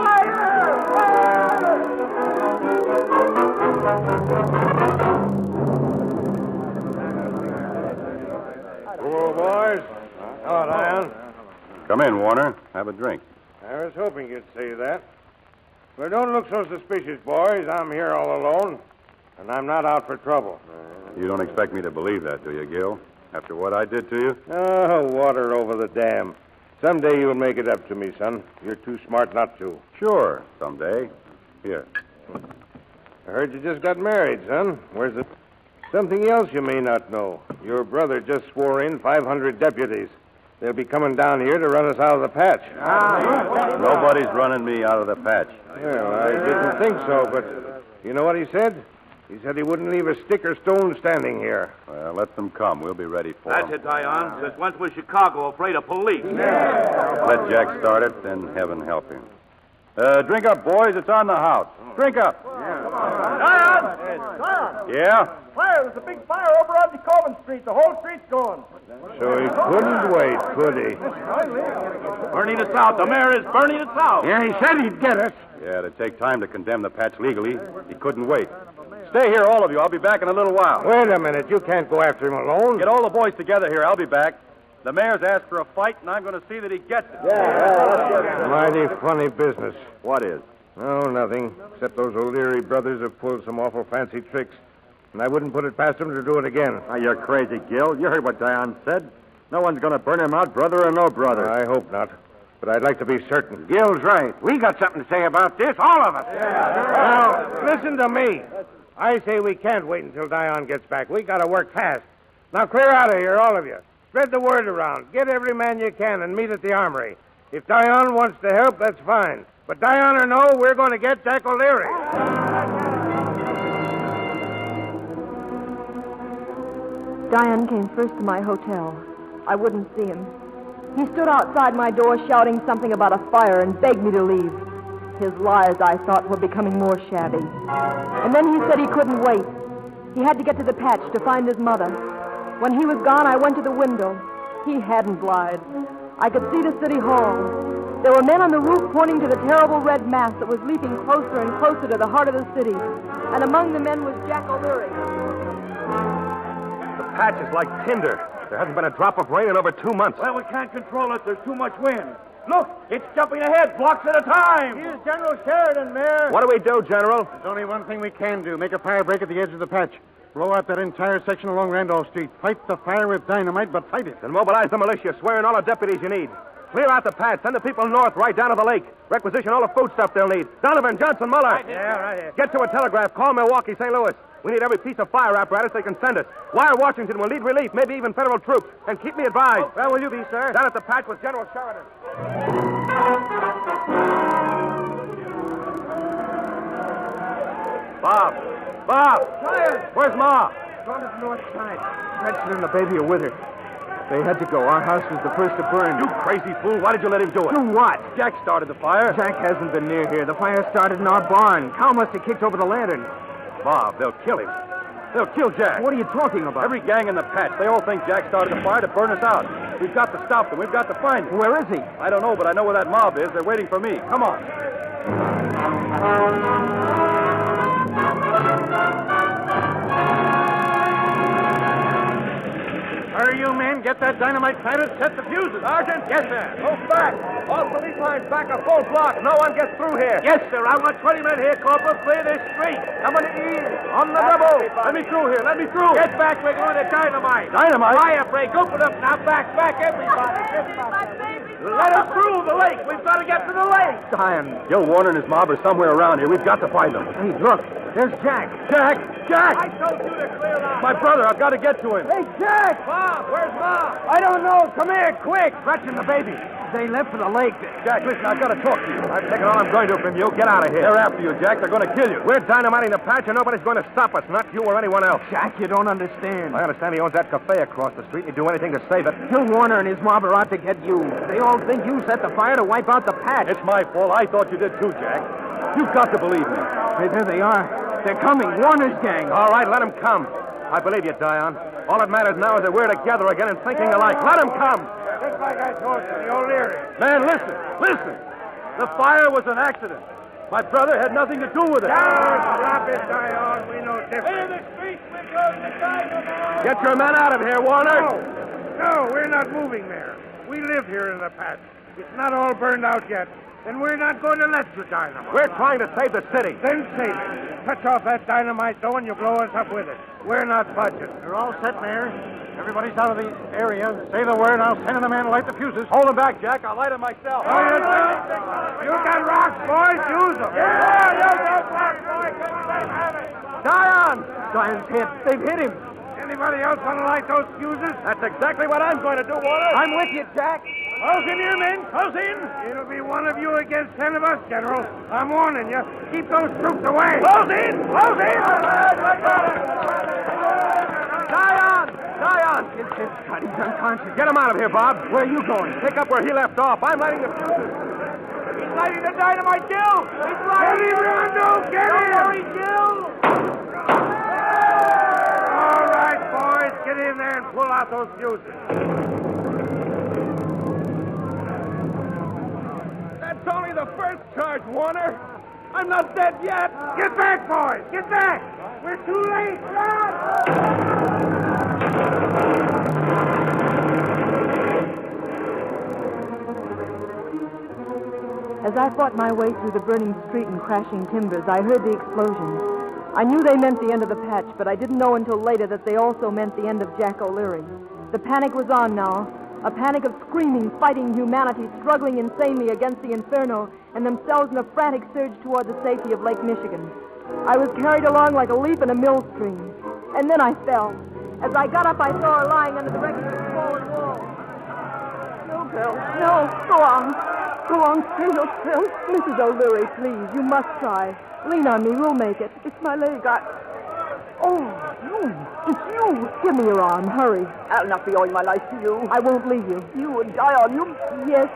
Hello, boys. Hello, Diane. Come in, Warner. Have a drink. I was hoping you'd say that. But don't look so suspicious, boys. I'm here all alone, and I'm not out for trouble. You don't expect me to believe that, do you, Gil? After what I did to you? Oh, water over the dam. Someday you'll make it up to me, son. You're too smart not to. Sure, someday. Here. I heard you just got married, son. Where's the... Something else you may not know. Your brother just swore in 500 deputies. They'll be coming down here to run us out of the patch. Nobody's running me out of the patch. Well, I didn't think so, but you know what he said? He said he wouldn't leave a stick or stone standing here. Well, let them come. We'll be ready for them. That's it, Diane. Since once was Chicago afraid of police. Let Jack start it, then heaven help him. Drink up, boys. It's on the house. Drink up. Diane! Yeah? Fire! There's a big fire over on Coleman Street. The whole street's going. So he couldn't wait, could he? Burning us out. The mayor is burning us out. Yeah, he said he'd get us. Yeah, it'd take time to condemn the patch legally. He couldn't wait. Stay here, all of you. I'll be back in a little while. Wait a minute. You can't go after him alone. Get all the boys together here. I'll be back. The mayor's asked for a fight, and I'm going to see that he gets it. Mighty funny business. What is? No, nothing. Except those O'Leary brothers have pulled some awful fancy tricks. And I wouldn't put it past them to do it again. Oh, you're crazy, Gil. You heard what Dion said. No one's going to burn him out, brother or no brother. I hope not. But I'd like to be certain. Gil's right. We got something to say about this, all of us. Now, listen to me. I say we can't wait until Dion gets back. We got to work fast. Now, clear out of here, all of you. Spread the word around. Get every man you can and meet at the armory. If Dion wants to help, that's fine. But Dion or no, we're going to get Jack O'Leary. Dion came first to my hotel. I wouldn't see him. He stood outside my door shouting something about a fire and begged me to leave. His lies, I thought, were becoming more shabby. And then he said he couldn't wait. He had to get to the patch to find his mother. When he was gone, I went to the window. He hadn't lied. I could see the city hall. There were men on the roof pointing to the terrible red mass that was leaping closer and closer to the heart of the city. And among the men was Jack O'Leary. The patch is like tinder. There hasn't been a drop of rain in over 2 months. Well, we can't control it. There's too much wind. Look, it's jumping ahead, blocks at a time. Here's General Sheridan, Mayor. What do we do, General? There's only one thing we can do. Make a fire break at the edge of the patch. Blow out that entire section along Randolph Street. Fight the fire with dynamite, but fight it. Then mobilize the militia. Swear in all the deputies you need. Clear out the patch. Send the people north, right down to the lake. Requisition all the food stuff they'll need. Donovan, Johnson, Muller. Right here. Get to a telegraph. Call Milwaukee, St. Louis. We need every piece of fire apparatus they can send us. Wire Washington will need relief, maybe even federal troops. And keep me advised. Oh, where will you be, sir? Down at the patch with General Sheridan. Bob! Quiet! Where's Ma? Gone to the north side. Gretchen and the baby are with her. They had to go. Our house was the first to burn. You crazy fool. Why did you let him do it? Do what? Jack started the fire. Jack hasn't been near here. The fire started in our barn. Cow must have kicked over the lantern. Bob, they'll kill him. They'll kill Jack. What are you talking about? Every gang in the patch, they all think Jack started the fire to burn us out. We've got to stop them. We've got to find him. Where is he? I don't know, but I know where that mob is. They're waiting for me. Come on. Hurry, you men. Get that dynamite planted. Set the fuses. Sergeant? Yes, sir. Move back. All police lines back a full block. No one gets through here. Yes, sir. I want 20 men here, Corporal. Clear this street. Come on ease. On the double. Let me through here. Let me through. Get back. We're going to dynamite. Dynamite? Fire break. Open up now. Back, everybody. Let us through the lake. We've got to get to the lake. Dion. Gil Warner and his mob are somewhere around here. We've got to find them. Hey, look. There's Jack. Jack! I told you to clear out. My brother, I've got to get to him. Hey, Jack! Bob, where's Bob? I don't know. Come here, quick. Gretchen, the baby. They left for the lake. Jack, listen, I've got to talk to you. I've taken all I'm going to from you. Get out of here. They're after you, Jack. They're going to kill you. We're dynamiting the patch, and nobody's going to stop us. Not you or anyone else. Jack, you don't understand. I understand he owns that cafe across the street. He'd do anything to save it. Gil Warner and his mob are out to get you. They all think you set the fire to wipe out the patch. It's my fault. I thought you did too, Jack. You've got to believe me. Hey, there they are. They're coming. Warner's gang. All right, let them come. I believe you, Dion. All that matters now is that we're together again and thinking alike. Let them come. Just like I told you, the O'Leary. Man, listen. The fire was an accident. My brother had nothing to do with it. Stop it, Dion. We know different. Clear the streets. We're going to dynamite. Get your men out of here, Warner. No, we're not moving there. We live here in the patch. It's not all burned out yet. And we're not going to let you dynamite. We're trying to save the city. Then save it. Touch off that dynamite, though, and you blow us up with it. We're not budging. They're all set, Mayor. Everybody's out of the area. Say the word, I'll send in the man to light the fuses. Hold them back, Jack. I'll light them myself. You got rocks, boys. Use them. Yeah, you got rocks, boys. Let have it. Dion's hit. They've hit him. Anybody else want to light those fuses? That's exactly what I'm going to do, Warner. I'm with you, Jack. Close in here, men. Close in. It'll be one of you against 10 of us, General. I'm warning you. Keep those troops away. Close in. Close in. Dion! God, he's unconscious. Get him out of here, Bob. Where are you going? Pick up where he left off. I'm lighting the fuses. He's lighting the dynamite, Gil. He's lighting. Get him, Rondo. Get him. Hurry, Gil. All right, boys. Get in there and pull out those fuses. That's only the first charge, Warner. I'm not dead yet. Get back, boys. Get back. We're too late. Run! As I fought my way through the burning street and crashing timbers, I heard the explosions. I knew they meant the end of the patch, but I didn't know until later that they also meant the end of Jack O'Leary. The panic was on now. A panic of screaming, fighting humanity, struggling insanely against the inferno, and themselves in a frantic surge toward the safety of Lake Michigan. I was carried along like a leaf in a mill stream. And then I fell. As I got up, I saw her lying under the wreckage of the fallen wall. No, girl, no. Go on. Go on, save yourself. Mrs. O'Leary, please, you must try. Lean on me, we'll make it. It's my leg, Oh, you. It's you. Give me your arm, hurry. I'll not be owing my life to you. I won't leave you. You would die on you. Yes.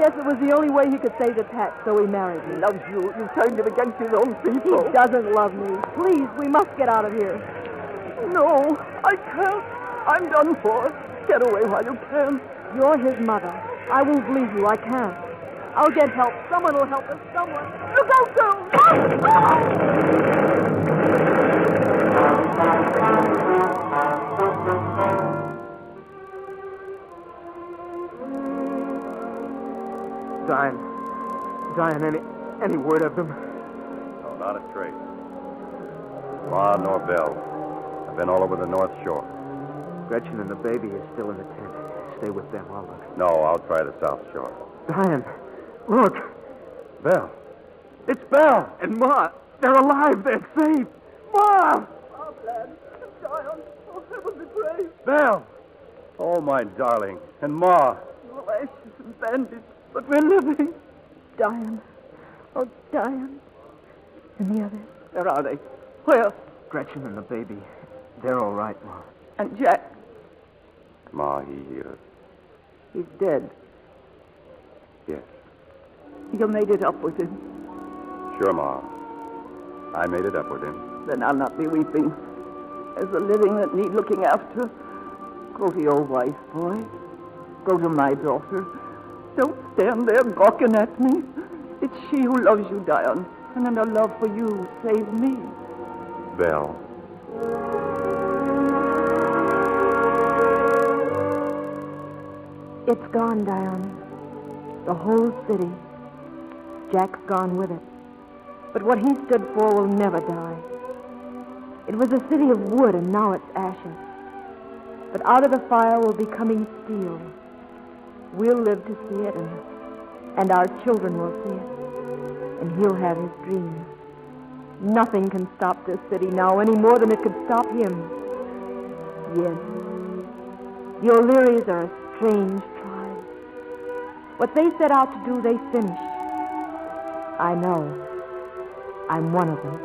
Yes, it was the only way he could save the patch, so he married me. He loves you. You turned him against his own people. He doesn't love me. Please, we must get out of here. No, I can't. I'm done for. Get away while you can. You're his mother. I won't leave you. I can't. I'll get help. Someone will help us. Someone. Look out, girl! Diane, any word of them? No, not a trace. Ma nor Belle. I've been all over the North Shore. Gretchen and the baby is still in the tent. Stay with them, I'll look. No, I'll try the South Shore. Diane, look. Belle. It's Belle and Ma. They're alive. They're safe. Ma! Oh, lad. Diane. Oh, heaven be praised. Belle. Oh, my darling. And Ma. Oh, ashes and bandage. But we're living. Diane. Oh, Diane. And the others? Where are they? Where? Gretchen and the baby. They're all right, Ma. And Jack? Ma, He's dead. Yes. You made it up with him. Sure, Ma. I made it up with him. Then I'll not be weeping. As the living that need looking after. Go to your wife, boy. Go to my daughter. Don't stand there gawking at me. It's she who loves you, Diane. And in her love for you, saved me. Belle. It's gone, Diane. The whole city. Jack's gone with it. But what he stood for will never die. It was a city of wood, and now it's ashes. But out of the fire will be coming steel. We'll live to see it, and our children will see it. And he'll have his dreams. Nothing can stop this city now any more than it could stop him. Yes. The O'Learys are a strange tribe. What they set out to do, they finish. I know. I'm one of them.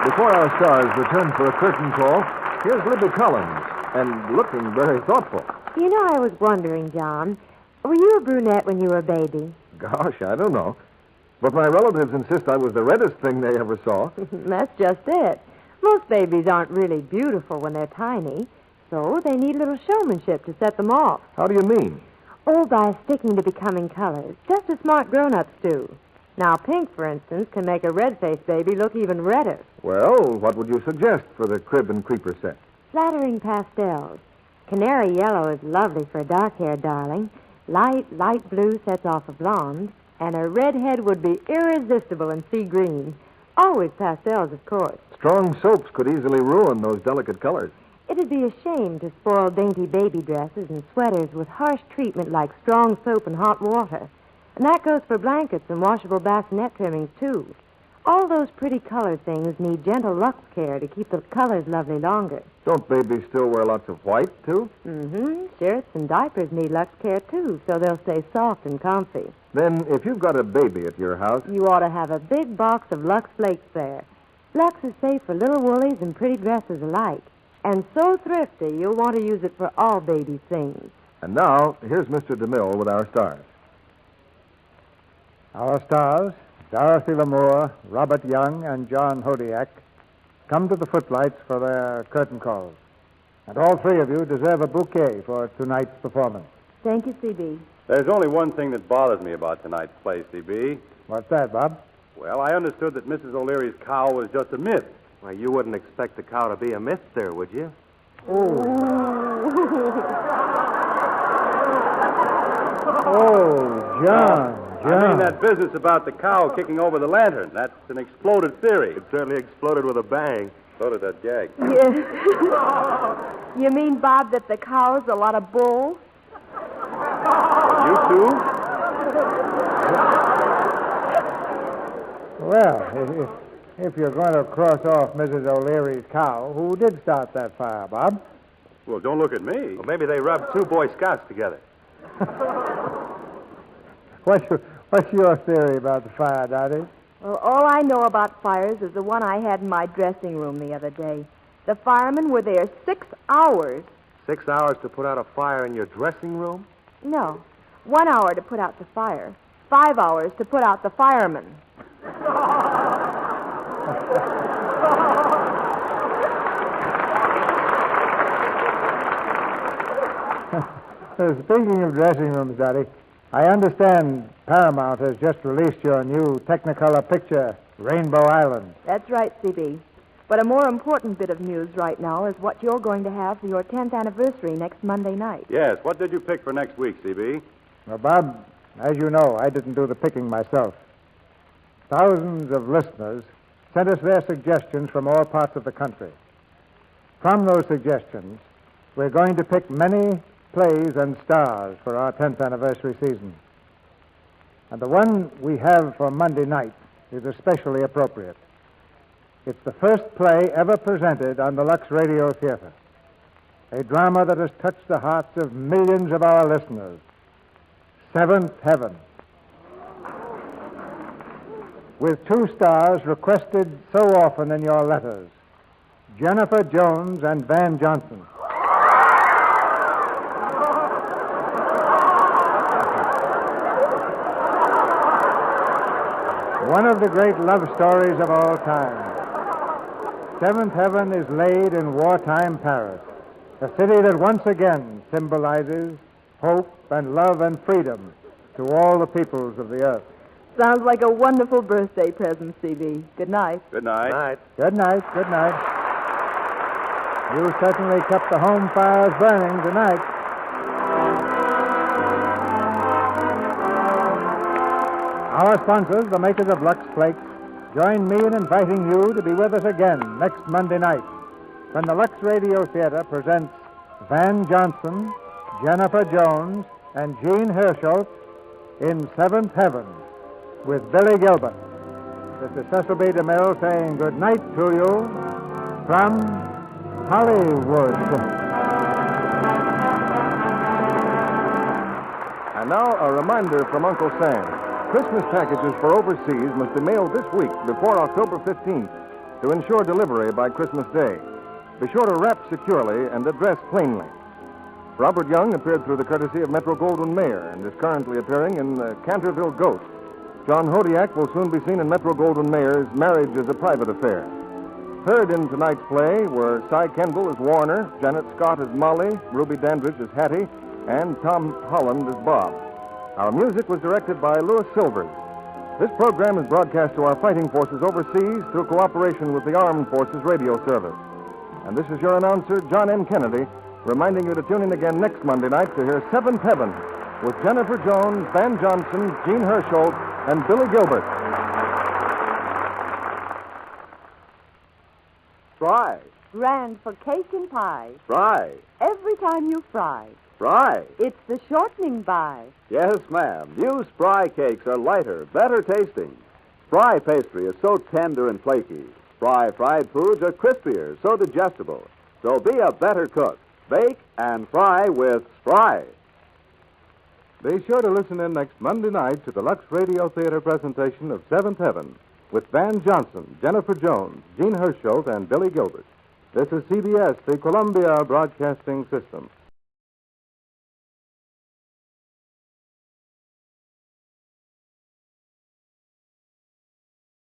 Before our stars return for a curtain call, here's Libby Collins, and looking very thoughtful. You know, I was wondering, John, were you a brunette when you were a baby? Gosh, I don't know. But my relatives insist I was the reddest thing they ever saw. That's just it. Most babies aren't really beautiful when they're tiny, so they need a little showmanship to set them off. How do you mean? Oh, by sticking to becoming colors, just as smart grown-ups do. Now, pink, for instance, can make a red-faced baby look even redder. Well, what would you suggest for the crib and creeper set? Flattering pastels. Canary yellow is lovely for a dark-haired darling. Light blue sets off a blonde. And a redhead would be irresistible in sea green. Always pastels, of course. Strong soaps could easily ruin those delicate colors. It'd be a shame to spoil dainty baby dresses and sweaters with harsh treatment like strong soap and hot water. And that goes for blankets and washable bassinet trimmings, too. All those pretty color things need gentle Lux care to keep the colors lovely longer. Don't babies still wear lots of white, too? Mm-hmm. Shirts and diapers need Lux care, too, so they'll stay soft and comfy. Then, if you've got a baby at your house... You ought to have a big box of Lux Flakes there. Lux is safe for little woolies and pretty dresses alike. And so thrifty, you'll want to use it for all baby things. And now, here's Mr. DeMille with our stars. Our stars, Dorothy Lamour, Robert Young, and John Hodiak, come to the footlights for their curtain calls. And all three of you deserve a bouquet for tonight's performance. Thank you, C.B. There's only one thing that bothers me about tonight's play, C.B. What's that, Bob? Well, I understood that Mrs. O'Leary's cow was just a myth. Why, you wouldn't expect the cow to be a myth there, would you? Oh, John. I mean that business about the cow kicking over the lantern. That's an exploded theory. It certainly exploded with a bang. So did that gag. Yes. You mean, Bob, that the cow's a lot of bull? You too? Well, if you're going to cross off Mrs. O'Leary's cow, who did start that fire, Bob? Well, don't look at me. Well, maybe they rubbed two Boy Scouts together. What's your theory about the fire, Dottie? Well, all I know about fires is the one I had in my dressing room the other day. The firemen were there 6 hours. 6 hours to put out a fire in your dressing room? No, 1 hour to put out the fire. 5 hours to put out the firemen. Speaking of dressing rooms, Dottie, I understand Paramount has just released your new Technicolor picture, Rainbow Island. That's right, C.B. But a more important bit of news right now is what you're going to have for your 10th anniversary next Monday night. Yes, what did you pick for next week, C.B.? Well, Bob, as you know, I didn't do the picking myself. Thousands of listeners sent us their suggestions from all parts of the country. From those suggestions, we're going to pick many plays and stars for our 10th anniversary season. And the one we have for Monday night is especially appropriate. It's the first play ever presented on the Lux Radio Theater. A drama that has touched the hearts of millions of our listeners. Seventh Heaven. With 2 stars requested so often in your letters, Jennifer Jones and Van Johnson. One of the great love stories of all time. Seventh Heaven is laid in wartime Paris, a city that once again symbolizes hope and love and freedom to all the peoples of the earth. Sounds like a wonderful birthday present, C.B. Good night. Good night. Good night. Good night. You certainly kept the home fires burning tonight. Our sponsors, the makers of Lux Flakes, join me in inviting you to be with us again next Monday night when the Lux Radio Theater presents Van Johnson, Jennifer Jones, and Jean Hersholt in Seventh Heaven with Billy Gilbert. This is Cecil B. DeMille saying good night to you from Hollywood. And now a reminder from Uncle Sam. Christmas packages for overseas must be mailed this week before October 15th to ensure delivery by Christmas Day. Be sure to wrap securely and address plainly. Robert Young appeared through the courtesy of Metro-Goldwyn-Mayer and is currently appearing in the Canterville Ghost. John Hodiak will soon be seen in Metro-Goldwyn-Mayer's Marriage is a Private Affair. Heard in tonight's play were Cy Kendall as Warner, Janet Scott as Molly, Ruby Dandridge as Hattie, and Tom Holland as Bob. Our music was directed by Louis Silvers. This program is broadcast to our fighting forces overseas through cooperation with the Armed Forces Radio Service. And this is your announcer, John M. Kennedy, reminding you to tune in again next Monday night to hear Seventh Heaven with Jennifer Jones, Van Johnson, Jean Hersholt, and Billy Gilbert. Fry. Grand for cake and pie. Fry. Every time you fry. Fry. It's the shortening by. Yes, ma'am. New Spry cakes are lighter, better tasting. Spry pastry is so tender and flaky. Spry fried foods are crispier, so digestible. So be a better cook. Bake and fry with Spry. Be sure to listen in next Monday night to the Lux Radio Theater presentation of Seventh Heaven with Van Johnson, Jennifer Jones, Jean Hersholt, and Billy Gilbert. This is CBS, the Columbia Broadcasting System.